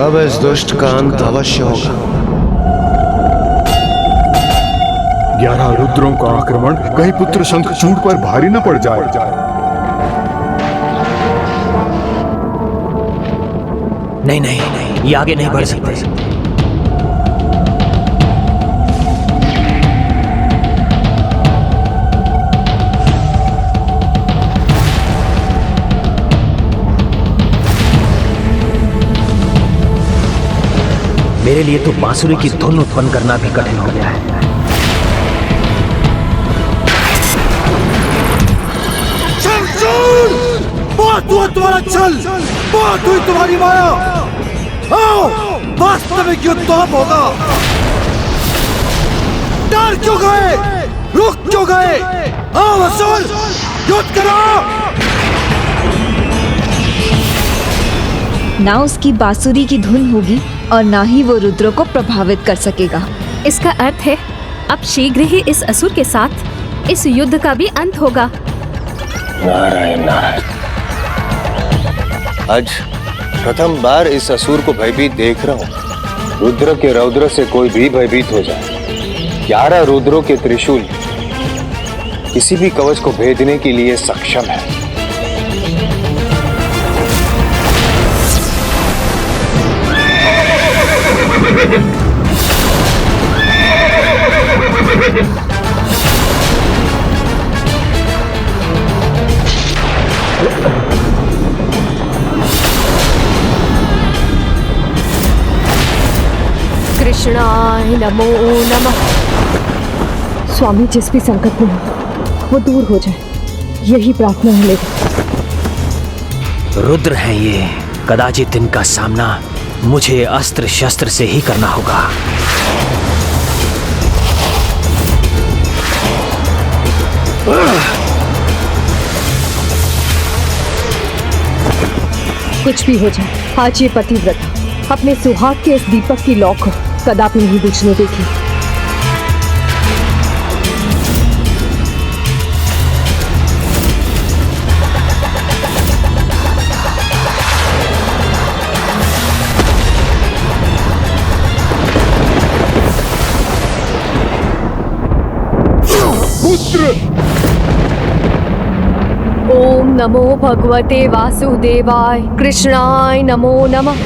अब इस दुष्ट का अंत अवश्य होगा। 11 रुद्रों का आक्रमण कहीं पुत्र शंखचूड़ पर भारी न पड़ जाए। नहीं नहीं, ये आगे नहीं बढ़ सकते। मेरे लिए तो बांसुरी की धुन उत्पन्न करना भी कठिन हो गया है। बहुत हुआ तुम्हारा छल, बहुत हुई तुम्हारी माया। आओ, वास्तविक युद्ध तो अब होगा। डर क्यों गए, रुक क्यों गए? आओ असुर, युद्ध करो। ना उसकी बांसुरी की धुन होगी और ना ही वो रुद्रों को प्रभावित कर सकेगा। इसका अर्थ है अब शीघ्र ही इस असुर के साथ इस युद्ध का भी अंत होगा। नारायण नारायण। आज प्रथम बार इस असुर को भयभीत देख रहा हूँ। रुद्र के रौद्र से कोई भी भयभीत हो जाए। 11 रुद्रों के त्रिशूल किसी भी कवच को भेदने के लिए सक्षम है। कृष्णाय नमो नमः। स्वामी, जिस भी संकट में हो वो दूर हो जाए, यही प्रार्थना है मेरी। रुद्र हैं ये, कदाचित इनका सामना मुझे अस्त्र शस्त्र से ही करना होगा। कुछ भी हो जाए, आज ये पतिव्रता अपने सुहाग के इस दीपक की लौ को कदापि नहीं बुझने देगी। नमो भगवते वासुदेवाय कृष्णाय नमो नमः।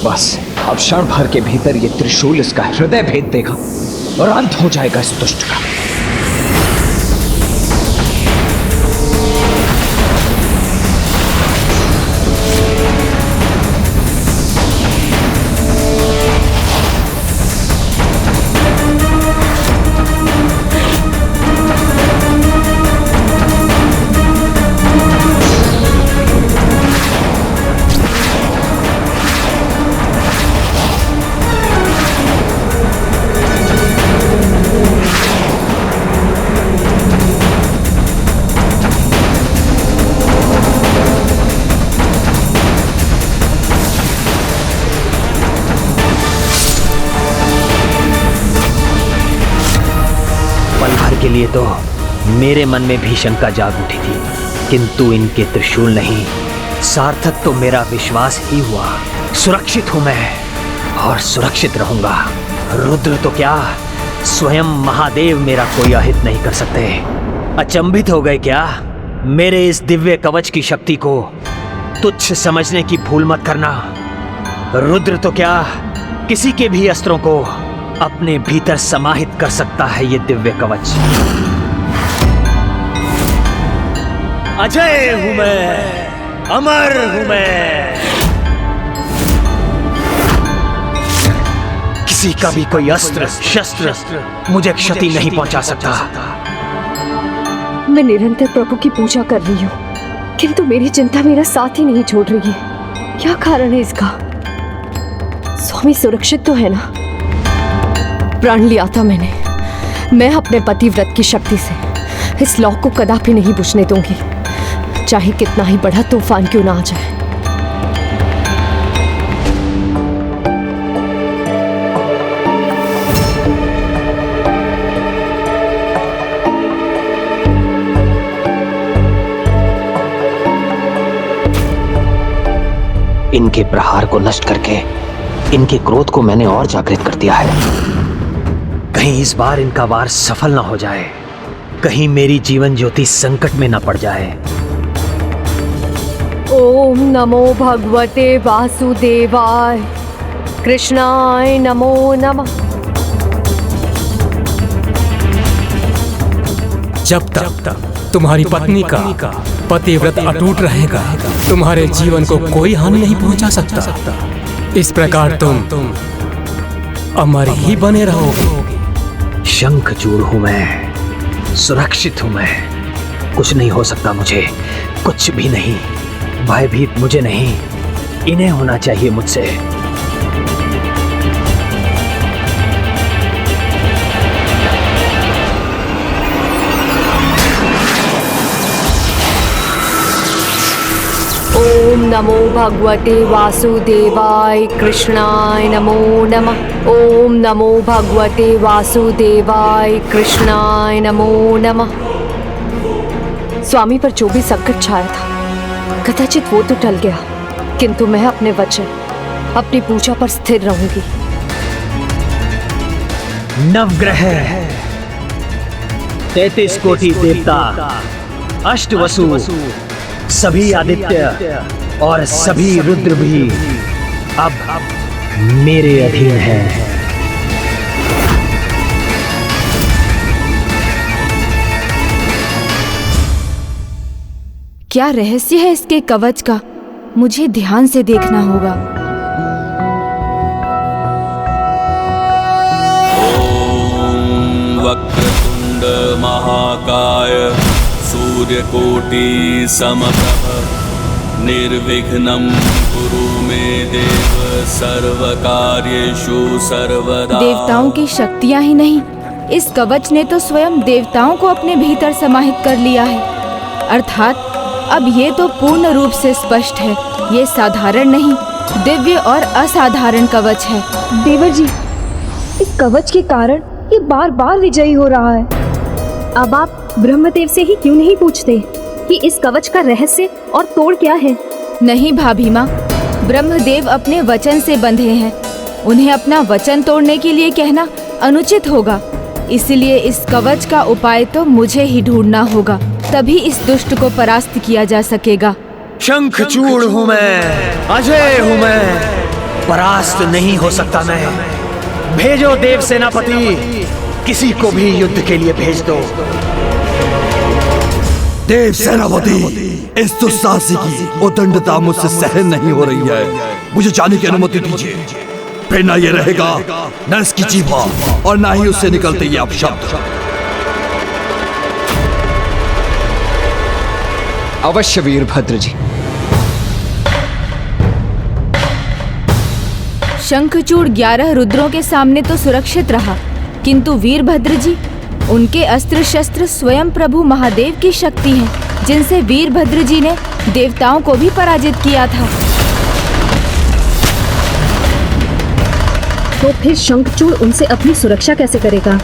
बस अब क्षण भर के भीतर ये त्रिशूल इसका हृदय भेद देगा और अंत हो जाएगा इस दुष्ट का। के लिए तो मेरे मन में भी शंका जाग उठी थी, किंतु इनके त्रिशूल नहीं, सार्थक तो मेरा विश्वास ही हुआ। सुरक्षित हूं मैं और सुरक्षित रहूंगा। रुद्र तो क्या, स्वयं महादेव मेरा कोई अहित नहीं कर सकते। अचंभित हो गए क्या? मेरे इस दिव्य कवच की शक्ति को तुच्छ समझने की भूल मत करना। रुद्र तो क्या, किसी के भी अस्त्रों को अपने भीतर समाहित कर सकता है ये दिव्य कवच। अजय हूं मैं, अमर हूं मैं। किसी का भी कोई अस्त्र शस्त्र मुझे क्षति नहीं पहुंचा सकता। मैं निरंतर प्रभु की पूजा कर रही हूँ, किंतु मेरी चिंता मेरा साथ ही नहीं छोड़ रही है। क्या कारण है इसका? स्वामी सुरक्षित तो है ना? प्राण लिया था मैंने। मैं अपने पतिव्रत की शक्ति से इस लौ को कदापि नहीं बुझने दूंगी, चाहे कितना ही बड़ा तूफान क्यों ना आ जाए। इनके प्रहार को नष्ट करके इनके क्रोध को मैंने और जागृत कर दिया है। कहीं इस बार इनका वार सफल ना हो जाए, कहीं मेरी जीवन ज्योति संकट में ना पड़ जाए। ओम नमो भगवते वासुदेवाय कृष्णाय नमो नमः। जब तक तुम्हारी पत्नी का पतिव्रत अटूट रहेगा, तुम्हारे जीवन को कोई हानि नहीं पहुंचा सकता। इस प्रकार तुम अमर ही बने रहोगे। शंखचूड़ हूं मैं, सुरक्षित हूं मैं। कुछ नहीं हो सकता मुझे, कुछ भी नहीं। भयभीत मुझे नहीं, इन्हें होना चाहिए मुझसे। ओम नमो भगवते वासुदेवाय कृष्णाय नमो नमः। ओम नमो भगवते वासुदेवाय कृष्णाय नमो नमः। स्वामी पर जो भी संकट छाया था, कदाचित वो तो टल गया, किंतु मैं अपने वचन, अपनी पूजा पर स्थिर रहूंगी। नवग्रह, 33 कोटि देवता, अष्टवसु, सभी आदित्य और सभी रुद्र भी अब मेरे अधीन हैं। क्या रहस्य है इसके कवच का? मुझे ध्यान से देखना होगा। ओम वक्रतुंड महाकाय सूर्यकोटि समप्रभ निर्विघ्नं कुरु मे देव सर्वकार्येषु सर्वदा। देवताओं की शक्तियां ही नहीं, इस कवच ने तो स्वयं देवताओं को अपने भीतर समाहित कर लिया है। अर्थात अब ये तो पूर्ण रूप से स्पष्ट है, ये साधारण नहीं, दिव्य और असाधारण कवच है। देवर जी, इस कवच के कारण ये बार बार विजयी हो रहा है। अब आप ब्रह्मदेव से ही क्यों नहीं पूछते कि इस कवच का रहस्य और तोड़ क्या है? नहीं भाभी माँ, ब्रह्मदेव अपने वचन से बंधे हैं। उन्हें अपना वचन तोड़ने के लिए कहना अनुचित होगा। इसलिए इस कवच का उपाय तो मुझे ही ढूंढना होगा, तभी इस दुष्ट को परास्त किया जा सकेगा। शंखचूड़ हूँ मैं, अजय हूँ मैं, परास्त नहीं हो सकता मैं। भेजो देव सेनापति, किसी को भी युद्ध के लिए भेज दो। देव सेनापति, इस दुस्साहसी की उद्दंडता मुझसे सहन नहीं हो रही है। मुझे जाने की अनुमति दीजिए, फिर ना ये रहेगा न इसकी जीभा और ना ही उससे निकलते ये अपशब्द। अवश्य वीरभद्र जी। शंखचूड़ 11 रुद्रों के सामने तो सुरक्षित रहा, किंतु वीरभद्र जी, उनके अस्त्र शस्त्र स्वयं प्रभु महादेव की शक्ति हैं, जिनसे वीरभद्र जी ने देवताओं को भी पराजित किया था। तो फिर शंखचूड़ उनसे अपनी सुरक्षा कैसे करेगा?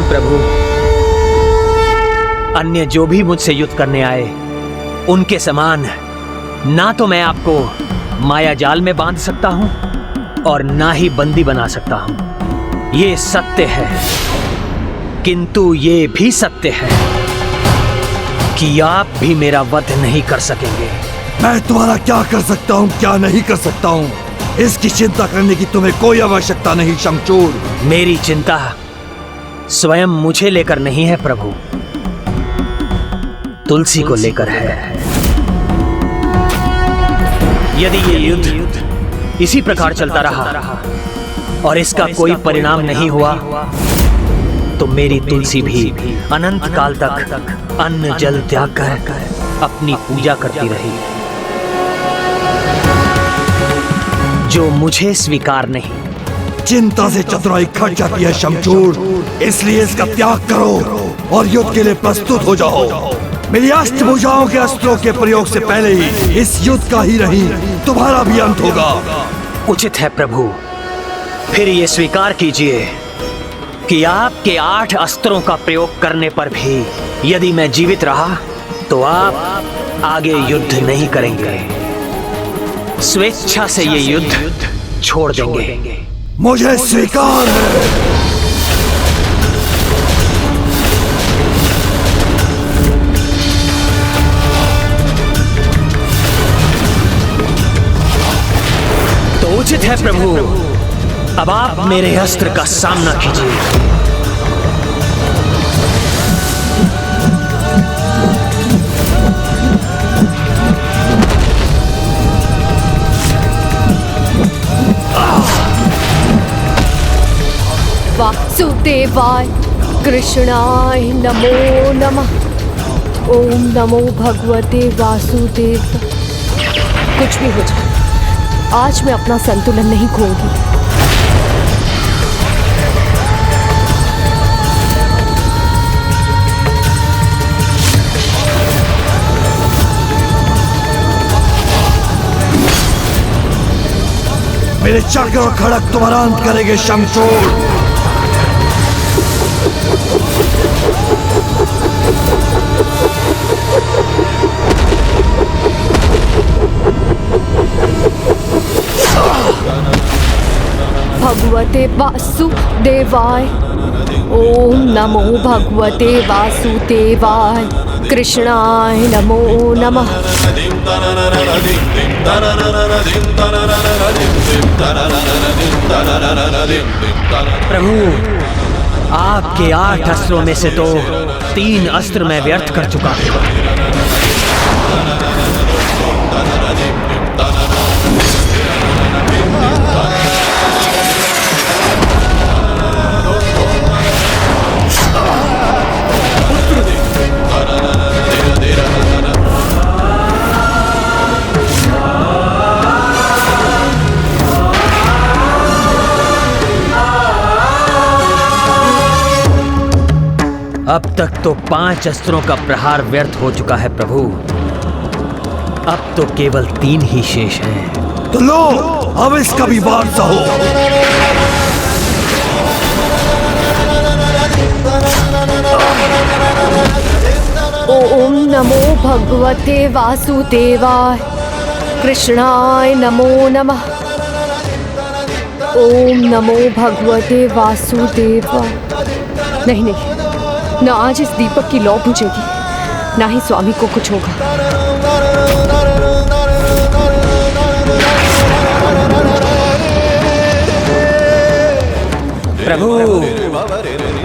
प्रभु, अन्य जो भी मुझसे युद्ध करने आए, उनके समान ना तो मैं आपको माया जाल में बांध सकता हूं और ना ही बंदी बना सकता हूं। ये सत्य है, किंतु ये भी सत्य है कि आप भी मेरा वध नहीं कर सकेंगे। मैं तुम्हारा क्या कर सकता हूँ, क्या नहीं कर सकता हूँ, इसकी चिंता करने की तुम्हें कोई आवश्यकता नहीं शंखचूड़। मेरी चिंता स्वयं मुझे लेकर नहीं है प्रभु, तुलसी को लेकर है। यदि ये युद्ध इसी प्रकार चलता रहा और इसका कोई परिणाम नहीं हुआ, तो मेरी तुलसी भी अनंत काल तक अन्न जल त्याग कर अपनी पूजा करती रही, जो मुझे स्वीकार नहीं। चिंता से चतुराई खट जाती है शंखचूड़, इसलिए इसका त्याग करो और युद्ध के लिए प्रस्तुत हो जाओ। मेरी अष्टभुजाओं के अस्त्रों के प्रयोग से पहले ही इस युद्ध का ही नहीं, तुम्हारा भी अंत होगा। उचित है प्रभु, फिर ये स्वीकार कीजिए कि आपके 8 अस्त्रों का प्रयोग करने पर भी यदि मैं जीवित रहा तो आप आगे युद्ध नहीं करेंगे, स्वेच्छा से ये युद्ध छोड़ देंगे। मुझे स्वीकार है। तो उचित है प्रभु, अब आप मेरे अस्त्र का सामना कीजिए। वासुदेवाय कृष्णाय नमो नमः। ओम नमो भगवते वासुदेव। कुछ भी हो जाए, आज मैं अपना संतुलन नहीं खोऊंगी। मेरे चक्र और खड़क तुम्हारा अंत करेंगे शंखचूड़। भगवते वासुदेवाय। ओम नमो भगवते वासुदेवाय कृष्णाय नमो नमः। प्रभु, आपके 8 अस्त्रों में से तो 3 अस्त्र मैं व्यर्थ कर चुका हूं। अब तक तो 5 अस्त्रों का प्रहार व्यर्थ हो चुका है प्रभु। अब तो केवल 3 ही शेष हैं। तो लो, अब इसका भी वार सहो। ओम नमो भगवते वासुदेवाय कृष्णाय नमो नमः। ओम नमो भगवते वासुदेवाय। नहीं नहीं, न आज इस दीपक की लौ बुझेगी, ना ही स्वामी को कुछ होगा। प्रभु,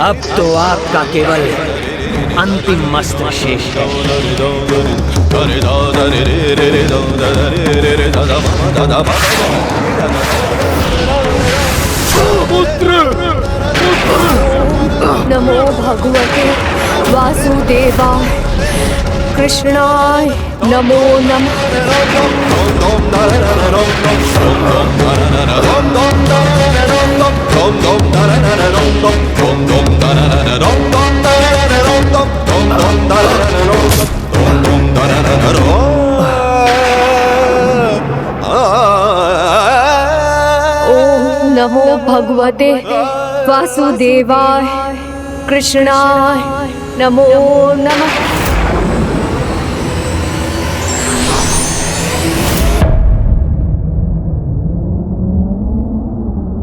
अब तो आपका केवल अंतिम अस्त्र शेष है। नमो भगवते वासुदेवाय कृष्णाय नमो नमः। ओम नमो भगवते वासुदेवाय कृष्णाय नमो नमः।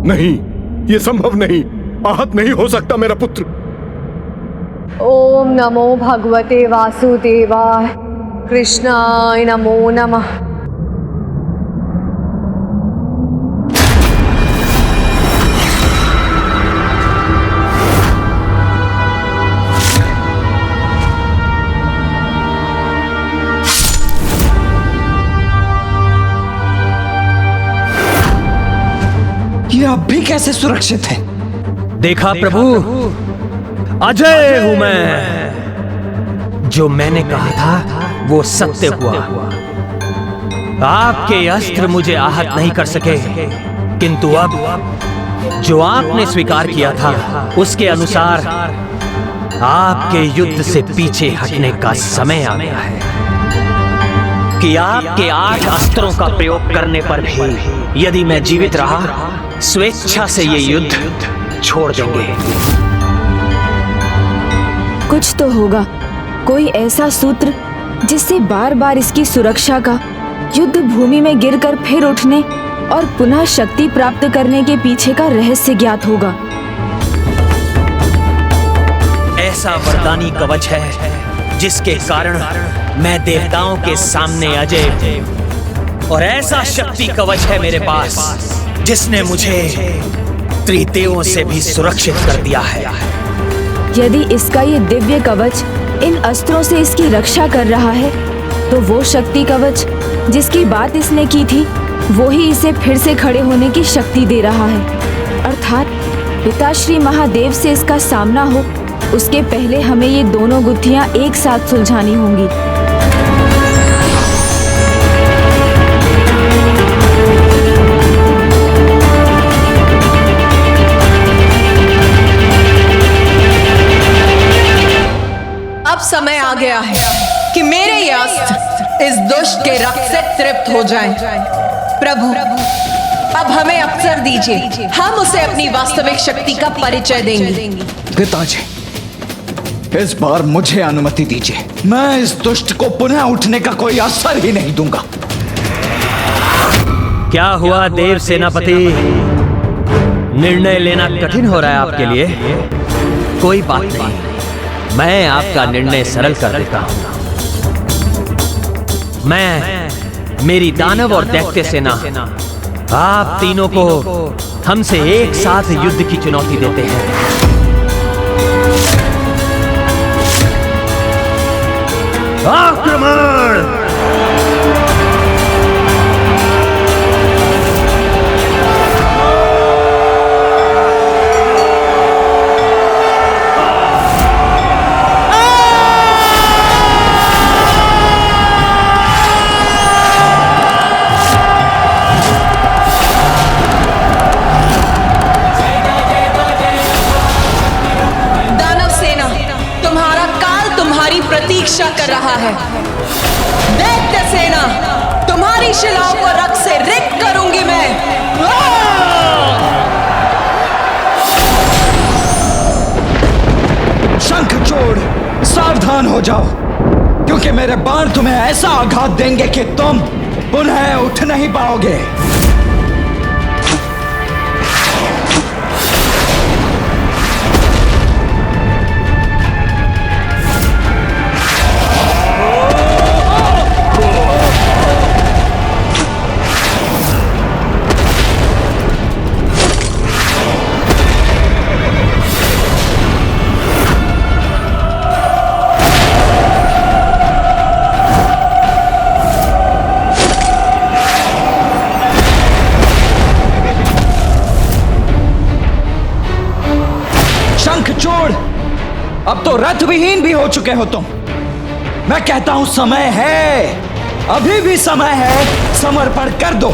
नहीं, ये संभव नहीं। आहत नहीं हो सकता मेरा पुत्र। ओम नमो भगवते वासुदेवाय कृष्णाय नमो नमः। ये अब भी कैसे सुरक्षित है? देखा प्रभु, अजय हूं मैं। जो मैंने कहा था वो सत्य हुआ। आपके अस्त्र मुझे आहत नहीं कर सके, किंतु अब जो आपने स्वीकार किया था उसके अनुसार आपके युद्ध से पीछे हटने का समय आ गया है कि आपके 8 अस्त्रों का प्रयोग करने पर भी यदि मैं जीवित रहा, स्वेच्छा से ये युद्ध छोड़ देंगे। कुछ तो होगा, कोई ऐसा सूत्र जिससे बार बार इसकी सुरक्षा का युद्ध भूमि में गिरकर फिर उठने और पुनः शक्ति प्राप्त करने के पीछे का रहस्य ज्ञात होगा। ऐसा वरदानी कवच है जिसके कारण मैं देवताओं के सामने अजय, और ऐसा शक्ति कवच है मेरे पास जिसने मुझे त्रिदेवों से भी सुरक्षित कर दिया है। यदि इसका ये दिव्य कवच इन अस्त्रों से इसकी रक्षा कर रहा है, तो वो शक्ति कवच जिसकी बात इसने की थी वो ही इसे फिर से खड़े होने की शक्ति दे रहा है। अर्थात पिता श्री महादेव से इसका सामना हो उसके पहले हमें ये दोनों गुत्थियां एक साथ सुलझानी होंगी। अब समय आ गया है कि मेरे ये अस्त्र इस दुष्ट के रक्त से तृप्त हो जाएं। प्रभु, अब हमें अवसर दीजिए, हम उसे अपनी वास्तविक शक्ति का परिचय देंगे। पिताजी, इस बार मुझे अनुमति दीजिए। मैं इस दुष्ट को पुनः उठने का कोई असर ही नहीं दूंगा। क्या हुआ देव सेनापति? निर्णय लेना कठिन हो रहा है आपके लिए? कोई बात नहीं, मैं आपका निर्णय सरल कर देता हूं। मेरी दानव और दैत्य सेना आप तीनों को हमसे एक साथ युद्ध की चुनौती देते हैं। आक्रमण! प्रतीक्षा कर रहा है। दैत्य सेना, तुम्हारी शिलाओं को रक्त से रिक्त करूंगी मैं। शंखचूड़, सावधान हो जाओ, क्योंकि मेरे बाण तुम्हें ऐसा आघात देंगे कि तुम पुनः उठ नहीं पाओगे। शंखचूड़, अब तो रथ विहीन भी हो चुके हो तुम। मैं कहता हूं समय है, अभी भी समय है, समर्पण कर दो।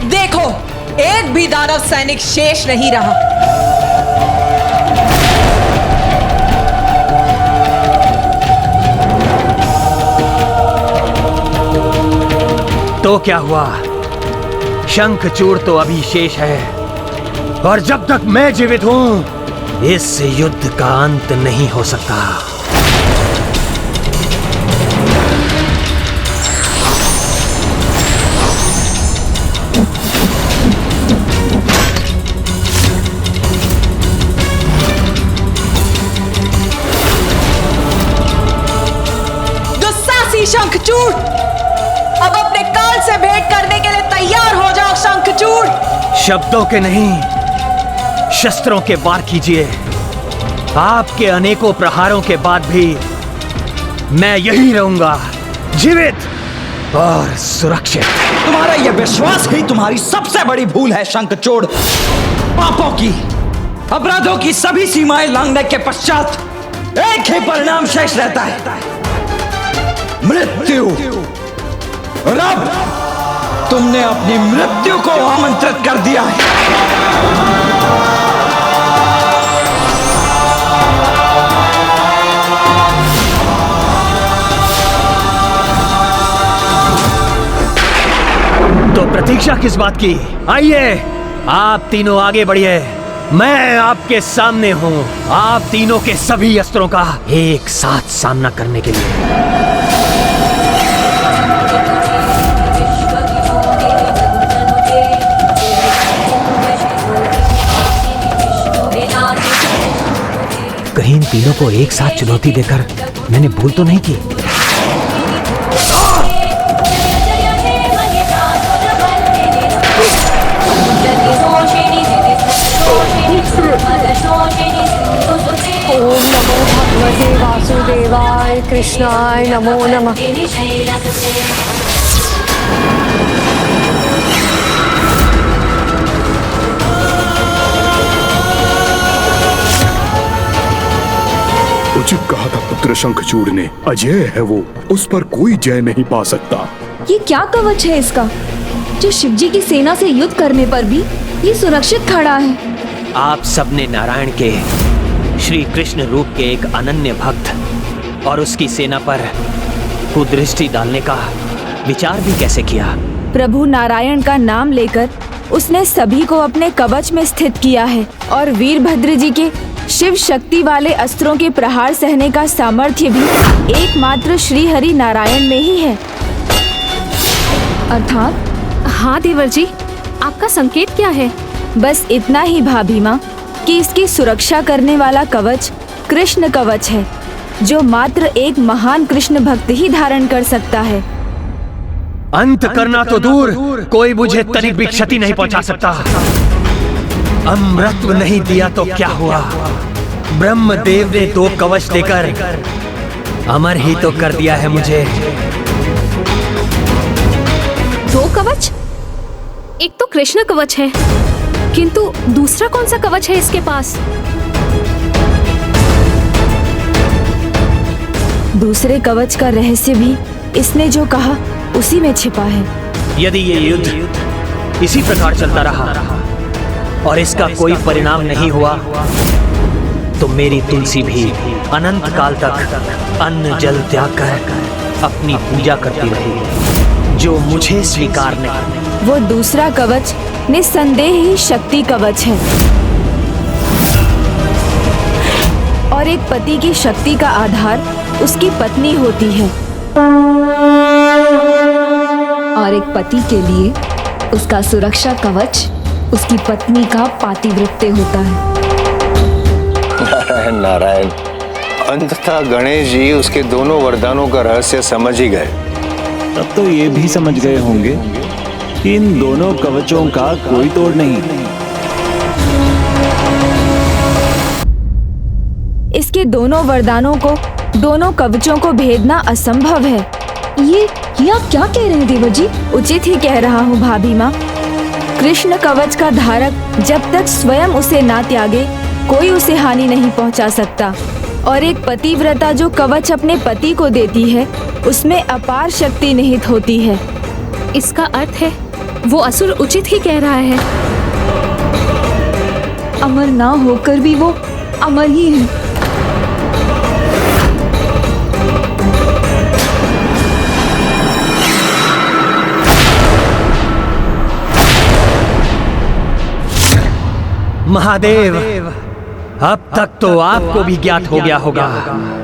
देखो, एक भी दानव सैनिक शेष नहीं रहा। तो क्या हुआ? शंखचूड़ तो अभी शेष है, और जब तक मैं जीवित हूं इस युद्ध का अंत नहीं हो सकता। दुस्साहसी शंखचूड़, अब अपने काल से भेंट करने के लिए तैयार हो जाओ शंखचूड़। शब्दों के नहीं, शस्त्रों के वार कीजिए। आपके अनेकों प्रहारों के बाद भी मैं यही रहूंगा, जीवित और सुरक्षित। तुम्हारा यह विश्वास ही तुम्हारी सबसे बड़ी भूल है शंखचूड़। पापों की, अपराधों की सभी सीमाएं लांघने के पश्चात एक ही परिणाम शेष रहता है, मृत्यु। और अब तुमने अपनी मृत्यु को आमंत्रित कर दिया है। तो प्रतीक्षा किस बात की? आइए, आप तीनों आगे बढ़िए। मैं आपके सामने हूं, आप तीनों के सभी अस्त्रों का एक साथ सामना करने के लिए। कहीं इन तीनों को एक साथ चुनौती देकर मैंने भूल तो नहीं की? ओम नमो भगवते वासुदेवाय कृष्णाय नमो नमः। उचित कहा था पुत्र शंखचूड़ ने, अजय है वो, उस पर कोई जय नहीं पा सकता। ये क्या कवच है इसका, जो शिवजी की सेना से युद्ध करने पर भी ये सुरक्षित खड़ा है? आप सबने नारायण के श्री कृष्ण रूप के एक अनन्य भक्त और उसकी सेना पर कुदृष्टि डालने का विचार भी कैसे किया? प्रभु नारायण का नाम लेकर उसने सभी को अपने कवच में स्थित किया है, और वीरभद्र जी के शिव शक्ति वाले अस्त्रों के प्रहार सहने का सामर्थ्य भी एकमात्र श्री हरि नारायण में ही है। अर्थात? हाँ देवर जी, आपका संकेत क्या है? बस इतना ही भाभी माँ, कि इसकी सुरक्षा करने वाला कवच कृष्ण कवच है, जो मात्र एक महान कृष्ण भक्त ही धारण कर सकता है। अंत करना तो दूर, कोई मुझे तनिक भी क्षति नहीं पहुंचा सकता। अमृतत्व नहीं दिया तो क्या हुआ? ब्रह्मदेव ने 2 कवच देकर अमर ही तो कर दिया है मुझे। 2 कवच? एक तो कृष्ण कवच है, किंतु दूसरा कौन सा कवच है इसके पास? दूसरे कवच का रहस्य भी इसने जो कहा उसी में छिपा है। यदि ये युद्ध इसी प्रकार चलता रहा और इसका कोई परिणाम नहीं हुआ, तो मेरी तुलसी भी अनंत काल तक अन्न जल त्याग कर अपनी पूजा करती रहेगी। जो मुझे स्वीकार नहीं, वो दूसरा कवच निस्संदेह ही शक्ति कवच है। और एक पति की शक्ति का आधार उसकी पत्नी होती है, और एक पति के लिए उसका सुरक्षा कवच उसकी पत्नी का पातिव्रत्य होता है। नारायण नारायण, अंततः गणेश जी उसके दोनों वरदानों का रहस्य समझ ही गए। तब तो ये भी समझ गए होंगे कि इन दोनों कवचों का कोई तोड़ नहीं। इसके दोनों वरदानों को, दोनों कवचों को भेदना असंभव है। ये आप क्या कह रहे हैं देवर जी? उचित ही कह रहा हूँ भाभी माँ। कृष्ण कवच का धारक जब तक स्वयं उसे ना त्यागे, कोई उसे हानि नहीं पहुँचा सकता। और एक पतिव्रता जो कवच अपने पति को देती है, उसमें अपार शक्ति निहित होती है। इसका अर्थ है वो असुर उचित ही कह रहा है। अमर ना होकर भी वो अमर ही है। महादेव, अब तक तो आपको भी ज्ञात हो गया होगा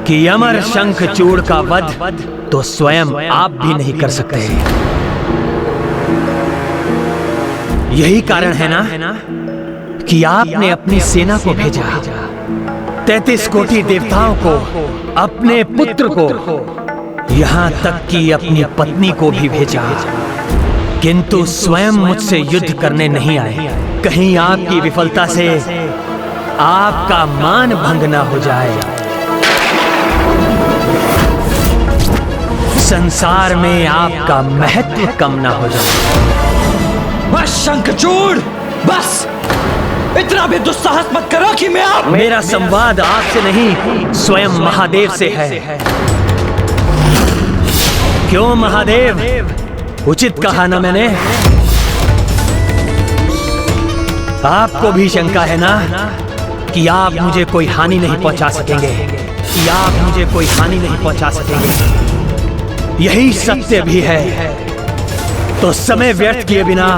कि अमर शंखचूड़ का वध तो स्वयं आप भी नहीं कर सकते। यही कारण है ना कि आपने अपनी सेना को भेजा, 33 कोटि देवताओं को, अपने पुत्र को, यहाँ तक कि अपनी पत्नी को भी भेजा, किंतु स्वयं मुझसे युद्ध करने नहीं आए। कहीं आपकी विफलता से आपका मान भंग न हो जाए, संसार में आपका महत्व कम न हो जाए। बस शंखचूड़, बस इतना भी दुस्साहस मत करो कि मैं आप। मेरा संवाद आपसे नहीं, स्वयं महादेव से है। क्यों महादेव, उचित कहा ना मैंने? आपको भी शंका है ना कि आप मुझे कोई हानि नहीं पहुंचा सकेंगे, कि आप मुझे कोई हानि नहीं पहुंचा सकेंगे। यही सत्य भी है। तो समय व्यर्थ किए बिना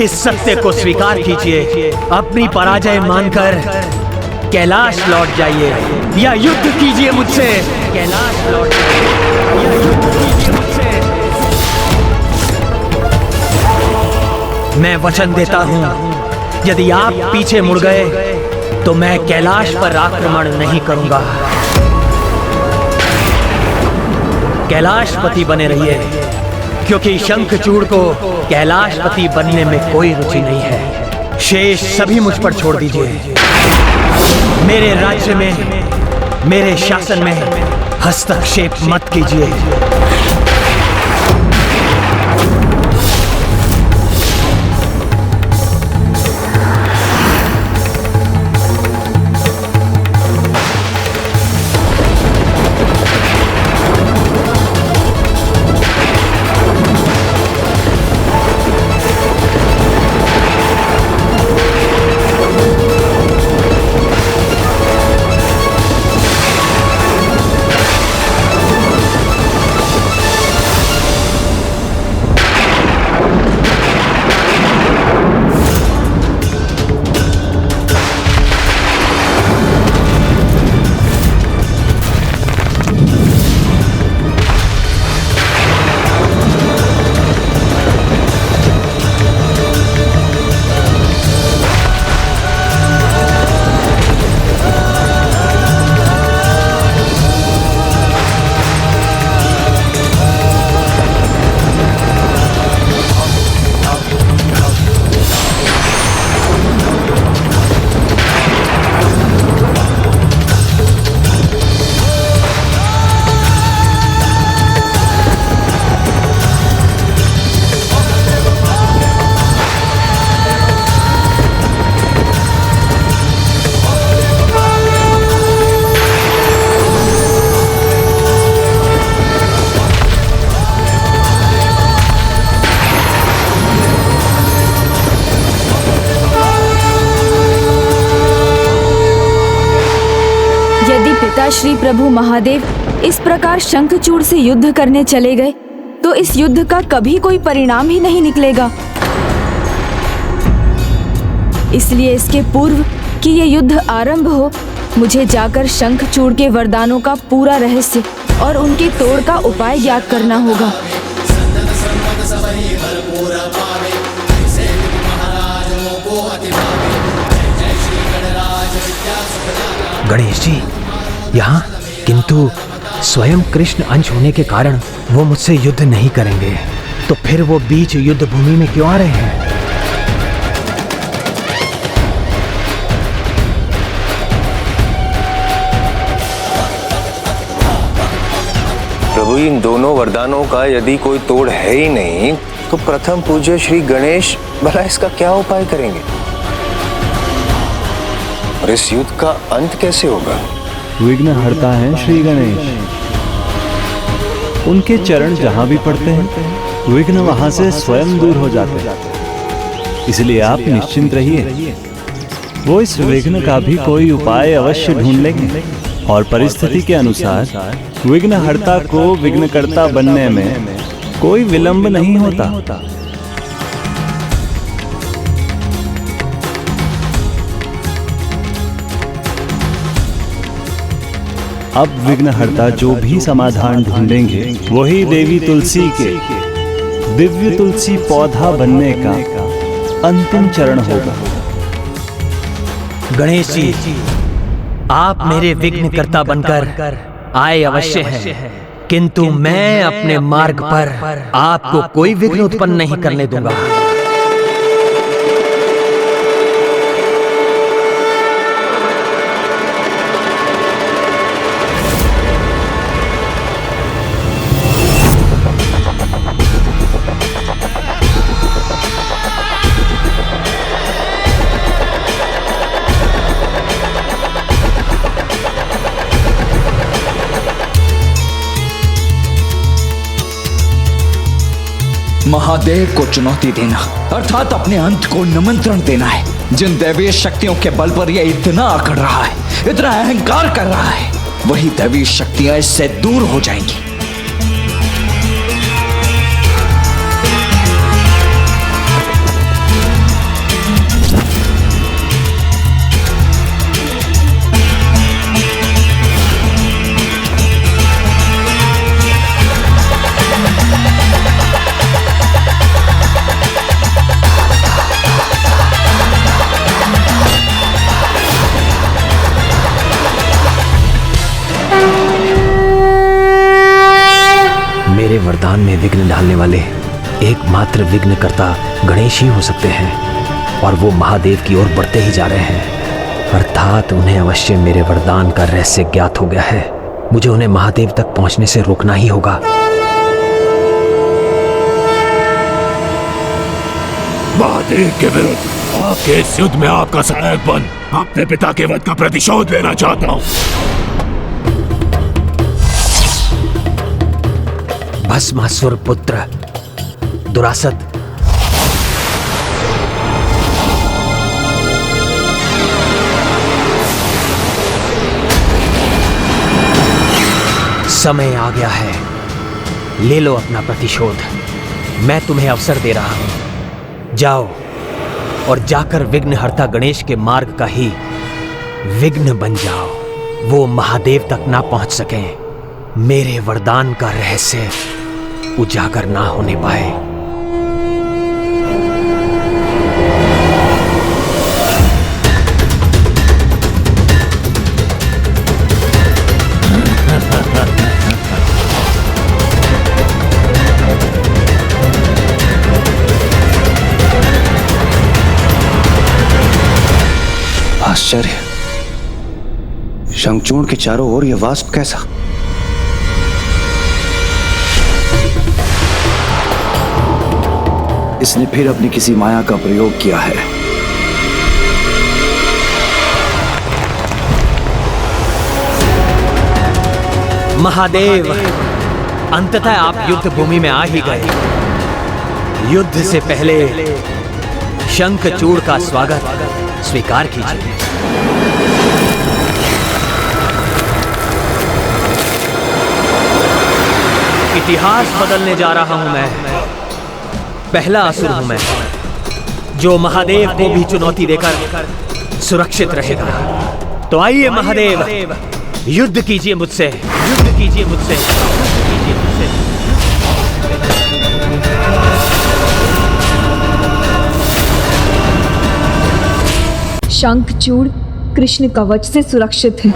इस सत्य को स्वीकार कीजिए, अपनी पराजय मानकर कैलाश लौट जाइए या युद्ध कीजिए मुझसे। कैलाश लौट जाइए या युद्ध कीजिए मुझसे। मैं वचन देता हूं, यदि आप पीछे मुड़ गए तो मैं कैलाश पर आक्रमण नहीं करूंगा। कैलाशपति बने रहिए, क्योंकि शंखचूड़ को कैलाशपति बनने में कोई रुचि नहीं है। शेष सभी मुझ पर छोड़ दीजिए। मेरे राज्य में, मेरे शासन में हस्तक्षेप मत कीजिए। यदि पिता श्री प्रभु महादेव इस प्रकार शंखचूड़ से युद्ध करने चले गए तो इस युद्ध का कभी कोई परिणाम ही नहीं निकलेगा। इसलिए इसके पूर्व कि ये युद्ध आरंभ हो, मुझे जाकर शंखचूड़ के वरदानों का पूरा रहस्य और उनके तोड़ का उपाय ज्ञात करना होगा। गणेश जी यहाँ, किंतु स्वयं कृष्ण अंश होने के कारण वो मुझसे युद्ध नहीं करेंगे, तो फिर वो बीच युद्ध भूमि में क्यों आ रहे हैं? प्रभु, इन दोनों वरदानों का यदि कोई तोड़ है ही नहीं तो प्रथम पूज्य श्री गणेश भला इसका क्या उपाय करेंगे और इस युद्ध का अंत कैसे होगा? विघ्न हरता है श्री गणेश। उनके चरण जहां भी पड़ते हैं विघ्न वहां से स्वयं दूर हो जाते हैं। इसलिए आप निश्चिंत रहिए, वो इस विघ्न का भी कोई उपाय अवश्य ढूंढ लेंगे और परिस्थिति के अनुसार विघ्नहर्ता को विघ्नकर्ता बनने में कोई विलंब नहीं होता। अब विघ्नहर्ता जो भी समाधान ढूंढेंगे वही देवी तुलसी के दिव्य तुलसी पौधा बनने का अंतिम चरण होगा। गणेश जी, आप मेरे विघ्नकर्ता बनकर आए अवश्य हैं, किंतु मैं अपने मार्ग पर आपको कोई विघ्न उत्पन्न नहीं करने दूंगा। महादेव को चुनौती देना अर्थात अपने अंत को निमंत्रण देना है। जिन दैवीय शक्तियों के बल पर यह इतना अकड़ रहा है, इतना अहंकार कर रहा है, वही दैवीय शक्तियां इससे दूर हो जाएंगी। मेरे वरदान में विघ्न डालने वाले एकमात्र विघ्नकर्ता गणेश ही हो सकते हैं, और वो महादेव की ओर बढ़ते ही जा रहे हैं। अर्थात उन्हें अवश्य मेरे वरदान का रहस्य ज्ञात हो गया है। मुझे उन्हें महादेव तक पहुंचने से रोकना ही होगा। महादेव के विरुद्ध आपके इस युद्ध में आपका सहायक बन अपने पिता के वध का प्रतिशोध लेना चाहता हूँ। भस्मासुर पुत्र दुरासत, समय आ गया है, ले लो अपना प्रतिशोध। मैं तुम्हें अवसर दे रहा हूं। जाओ और जाकर विघ्नहर्ता गणेश के मार्ग का ही विघ्न बन जाओ। वो महादेव तक ना पहुंच सकें, मेरे वरदान का रहस्य उजागर ना होने पाए। आश्चर्य, शंखचूड़ के चारों ओर यह वाष्प कैसा? इसने फिर अपनी किसी माया का प्रयोग किया है। महादेव, अंततः आप युद्ध भूमि में आ ही गए। युद्ध से पहले शंखचूड़ का स्वागत स्वीकार कीजिए। इतिहास बदलने जा रहा हूं मैं। पहला असुर हूं मैं जो महादेव को भी चुनौती देकर सुरक्षित रहेगा। तो आइए महादेव, युद्ध कीजिए मुझसे, युद्ध कीजिए मुझसे, युद्ध कीजिए मुझसे। शंखचूड़ कृष्ण कवच से सुरक्षित है।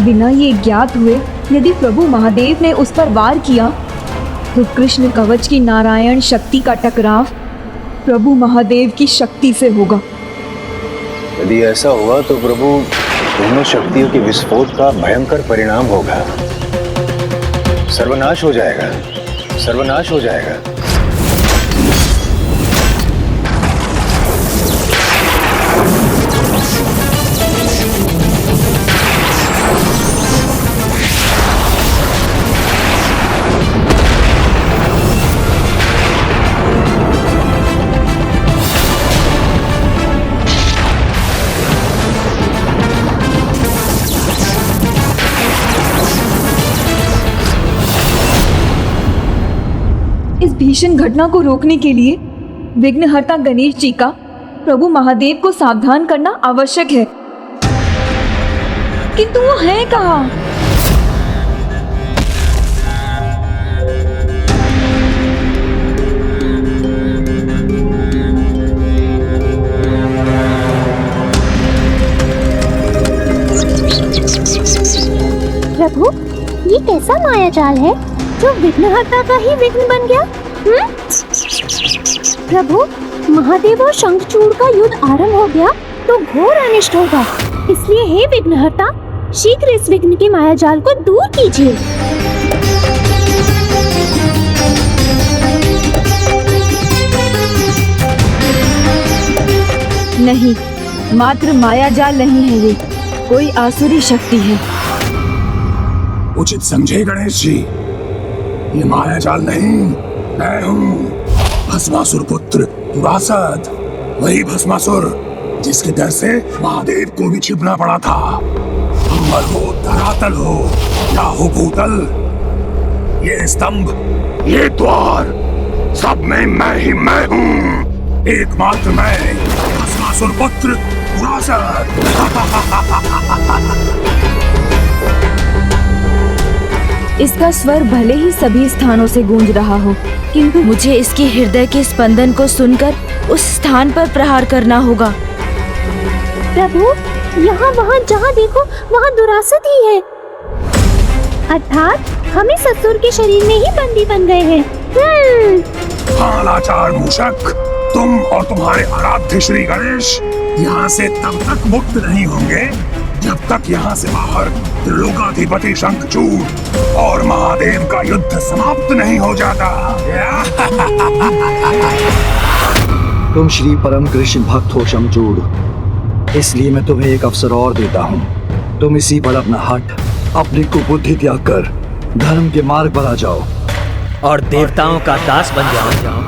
बिना ये ज्ञात हुए यदि प्रभु महादेव ने उस पर वार किया तो कृष्ण कवच की नारायण शक्ति का टकराव प्रभु महादेव की शक्ति से होगा। यदि ऐसा हुआ तो प्रभु दोनों शक्तियों के विस्फोट का भयंकर परिणाम होगा। सर्वनाश हो जाएगा, सर्वनाश हो जाएगा। इस भीषण घटना को रोकने के लिए विघ्नहर्ता गणेश जी का प्रभु महादेव को सावधान करना आवश्यक है, किंतु वो है कहाँ? प्रभु, ये कैसा मायाजाल है जो विघ्नहर्ता का ही विघ्न बन गया? प्रभु, महादेव और शंखचूड़ का युद्ध आरंभ हो गया तो घोर अनिष्ट होगा। इसलिए हे विघ्नहर्ता, शीघ्र इस विघ्न के मायाजाल को दूर कीजिए। नहीं, मात्र मायाजाल नहीं है, ये कोई आसुरी शक्ति है। उचित समझे गणेश जी, ये मायाजाल नहीं, मैं हूँ भस्मासुर पुत्र दुरासद, वही भस्मासुर जिसके डर से महादेव को भी छिपना पड़ा था। अंबर हो, धरातल हो या हो भूतल, ये स्तंभ, ये द्वार, सब में मैं ही मैं हूँ, एकमात्र मैं, भस्मासुर पुत्र दुरासद। इसका स्वर भले ही सभी स्थानों से गूंज रहा हो, किंतु मुझे इसके हृदय के स्पंदन को सुनकर उस स्थान पर प्रहार करना होगा। प्रभु, यहाँ वहाँ जहाँ देखो वहाँ दुरासद ही है। अर्थात हम इस असुर के शरीर में ही बंदी बन गए हैं। हाँ लाचार मूषक, तुम और तुम्हारे आराध्य श्री गणेश यहाँ से तब तक मुक्त नहीं होंगे जब तक यहाँ से बाहर त्रिलोकाधिपति शंखचूड़ और महादेव का युद्ध समाप्त नहीं हो जाता। तुम श्री परम कृष्ण भक्त हो शंखचूड़, इसलिए मैं तुम्हें एक अवसर और देता हूँ। तुम इसी पर अपना हठ, अपनी कुबुद्धि त्याग कर धर्म के मार्ग पर आ जाओ और देवताओं का दास बन जाओ।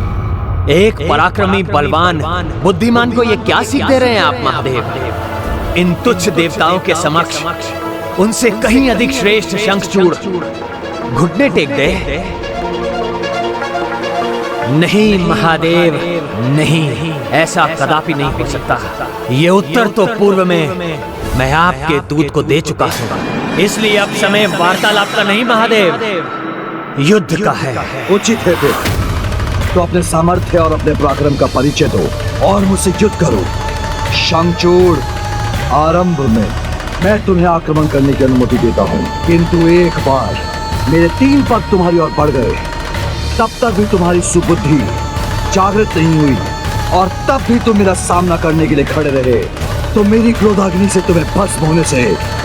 एक पराक्रमी बलवान बुद्धिमान को ये क्या सीख दे रहे हैं आप महादेव? इन तुच्छ देवताओं के समक्ष उनसे कहीं अधिक श्रेष्ठ शंखचूड़ घुटने टेक दे। नहीं महादेव, नहीं, ऐसा कदापि नहीं हो सकता। ये उत्तर तो पूर्व में मैं आपके दूत को दे चुका हूँ, इसलिए अब समय वार्तालाप का नहीं महादेव, युद्ध का है। उचित है फिर तो अपने सामर्थ्य और अपने पराक्रम का परिचय दो और मुझसे युद्ध करो। शंखचूड़, आरंभ में मैं तुम्हें आक्रमण करने की अनुमति देता हूँ, किंतु एक बार मेरे 3 पग तुम्हारी ओर बढ़ गए, तब तक भी तुम्हारी सुबुद्धि जागृत नहीं हुई और तब भी तुम मेरा सामना करने के लिए खड़े रहे, तो मेरी क्रोधाग्नि से तुम्हें भस्म होने से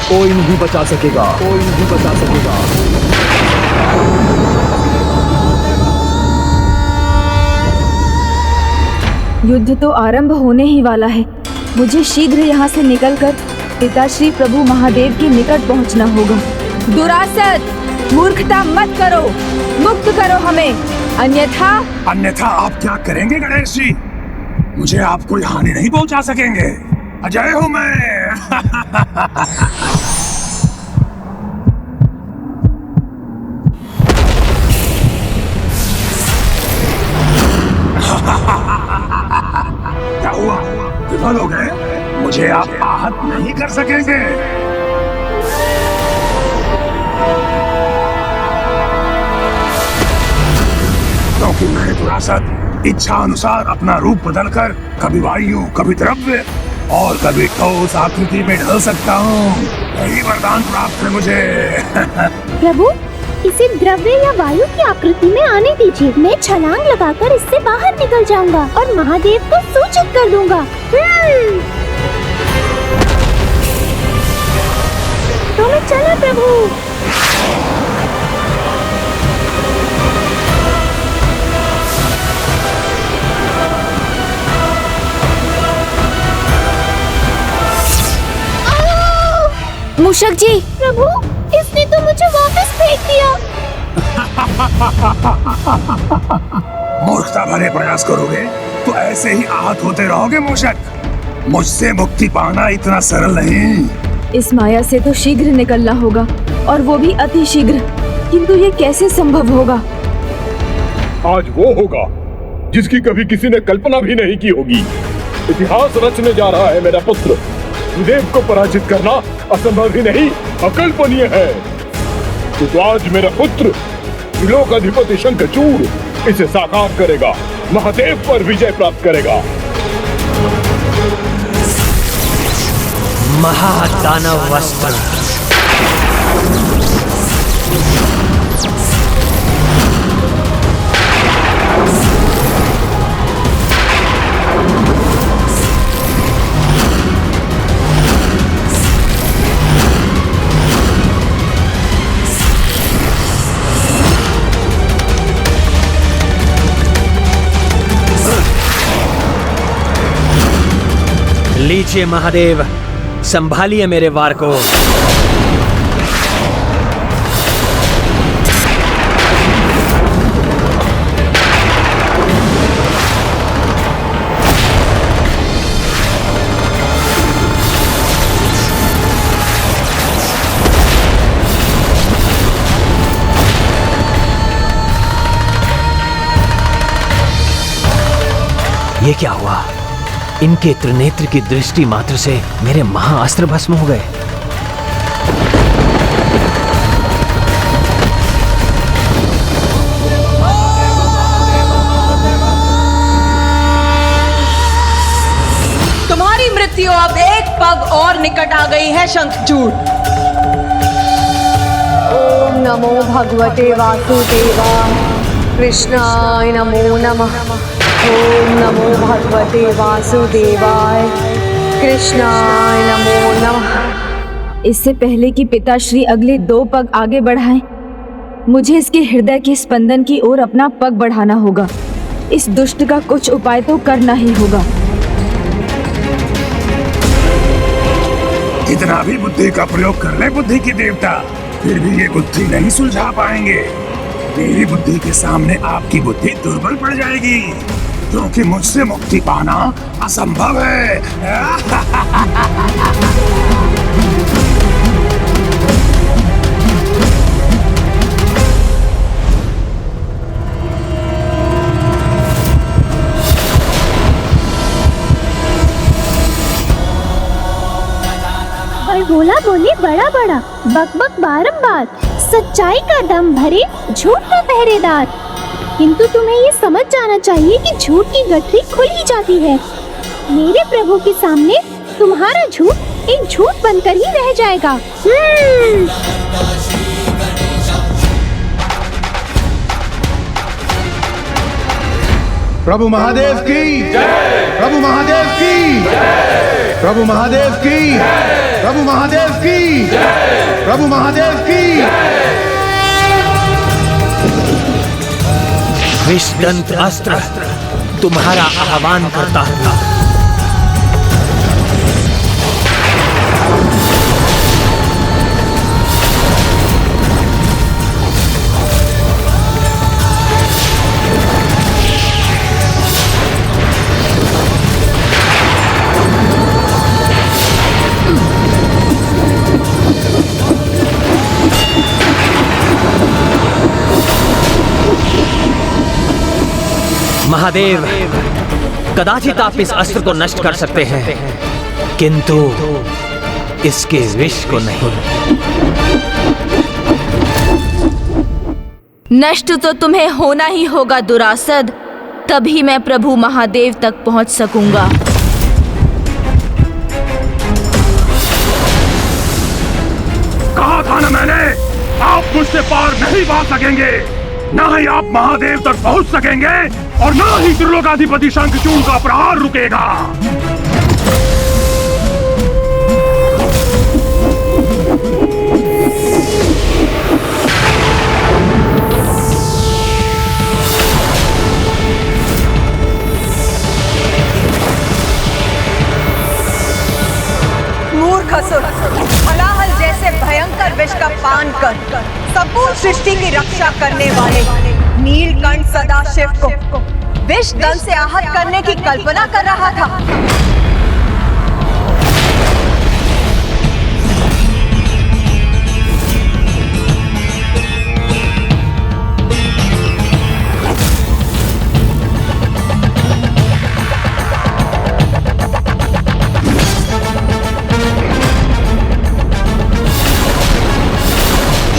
कोई नहीं बचा सकेगा, कोई नहीं बचा सकेगा। युद्ध तो आरंभ होने ही वाला है। मुझे शीघ्र यहाँ से निकलकर पिताश्री प्रभु महादेव के निकट पहुँचना होगा। दुरासद, मूर्खता मत करो, मुक्त करो हमें, अन्यथा आप क्या करेंगे गणेश जी? मुझे आप कोई हानि नहीं पहुंचा सकेंगे। अजय हूं मैं। असफल हो गए, मुझे आप आहत नहीं कर सकेंगे। क्योंकि मैं दुरासत इच्छा अनुसार अपना रूप बदलकर कभी वायु, कभी द्रव्य और कभी ठोस आकृति में ढल सकता हूँ। यही वरदान प्राप्त है मुझे। प्रभु, इसे द्रव्य या वायु की आकृति में आने दीजिए। मैं छलांग लगाकर इससे बाहर निकल जाऊंगा और महादेव को सूचित कर दूंगा। तो मैं चला प्रभु। मूषक जी। प्रभु, इसने तो मुझे वापस फेंक दिया। मूर्खता भरे प्रयास करोगे तो ऐसे ही आहत होते रहोगे मूषक। मुझसे मुक्ति पाना इतना सरल नहीं। इस माया से तो शीघ्र निकलना होगा, और वो भी अति शीघ्र। किंतु ये कैसे संभव होगा? आज वो होगा जिसकी कभी किसी ने कल्पना भी नहीं की होगी। इतिहास रचने जा रहा है मेरा पुत्र। देव को पराजित करना असंभव ही नहीं, अकल्पनीय है। तो आज मेरा पुत्र त्रिलोकाधिपति शंखचूड़ इसे साकार करेगा, महादेव पर विजय प्राप्त करेगा। महादानव वस्त्र। लीजिए महादेव, संभालिए मेरे वार को। ये क्या हुआ? इनके त्रिनेत्र की दृष्टि मात्र से मेरे महाअस्त्र भस्म हो गए। तुम्हारी मृत्यु अब एक पग और निकट आ गई है शंखचूड़। ओम नमो भगवते वासुदेवाय, कृष्णाय नमो नमः। ओम नमो भगवते वासुदेवाय, कृष्णाय नमो नमः। इससे पहले कि पिताश्री अगले 2 पग आगे बढ़ाएं, मुझे इसके हृदय के स्पंदन की ओर अपना पग बढ़ाना होगा। इस दुष्ट का कुछ उपाय तो करना ही होगा। कितना भी बुद्धि का प्रयोग कर ले बुद्धि के देवता, फिर भी ये बुद्धि नहीं सुलझा पाएंगे। मेरी बुद्धि के सामने आपकी बुद्धि दुर्बल पड़ जाएगी, क्योंकि मुझसे मुक्ति पाना असंभव है। और बोला बोले बड़ा बड़ा, बक बक बारंबार, सच्चाई का दम भरे झूठ का पहरेदार। किंतु तुम्हें ये समझ जाना चाहिए कि झूठ की गठरी खुल ही जाती है। मेरे प्रभु के सामने तुम्हारा झूठ एक झूठ बनकर ही रह जाएगा। प्रभु महादेव की जय। प्रभु महादेव की जय। प्रभु महादेव की जय। प्रभु महादेव की जय। प्रभु महादेव की जय। विषदंत अस्त्र तुम्हारा आह्वान करता है। महादेव, कदाचित आप इस अस्त्र को नष्ट कर सकते हैं, किंतु इसके विष को नहीं। नष्ट तो तुम्हें होना ही होगा दुरासद, तभी मैं प्रभु महादेव तक पहुंच सकूंगा। कहा था ना मैंने, आप मुझसे पार नहीं पा सकेंगे, ना ही आप महादेव तक पहुंच सकेंगे और ना ही त्रिलोकाधिपति शंखचूड़ का प्रहार रुकेगा। मूर्ख असुर, हलाहल जैसे भयंकर विष का पान कर संपूर्ण सृष्टि की रक्षा करने वाले नीलकंठ सदाशिव को विष दंश से आहत करने की कल्पना कर रहा था।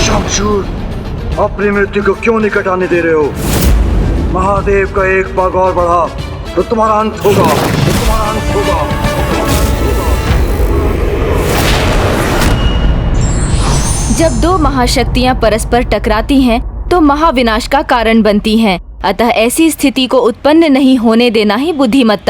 शंखचूड़, अपनी मृत्यु को क्यों निकट आने दे रहे हो? महादेव का एक पाग और बढ़ा तो तुम्हारा अंत होगा, जब दो महाशक्तियां परस्पर टकराती हैं, तो महाविनाश का कारण बनती हैं। अतः ऐसी स्थिति को उत्पन्न नहीं होने देना ही बुद्धिमत्ता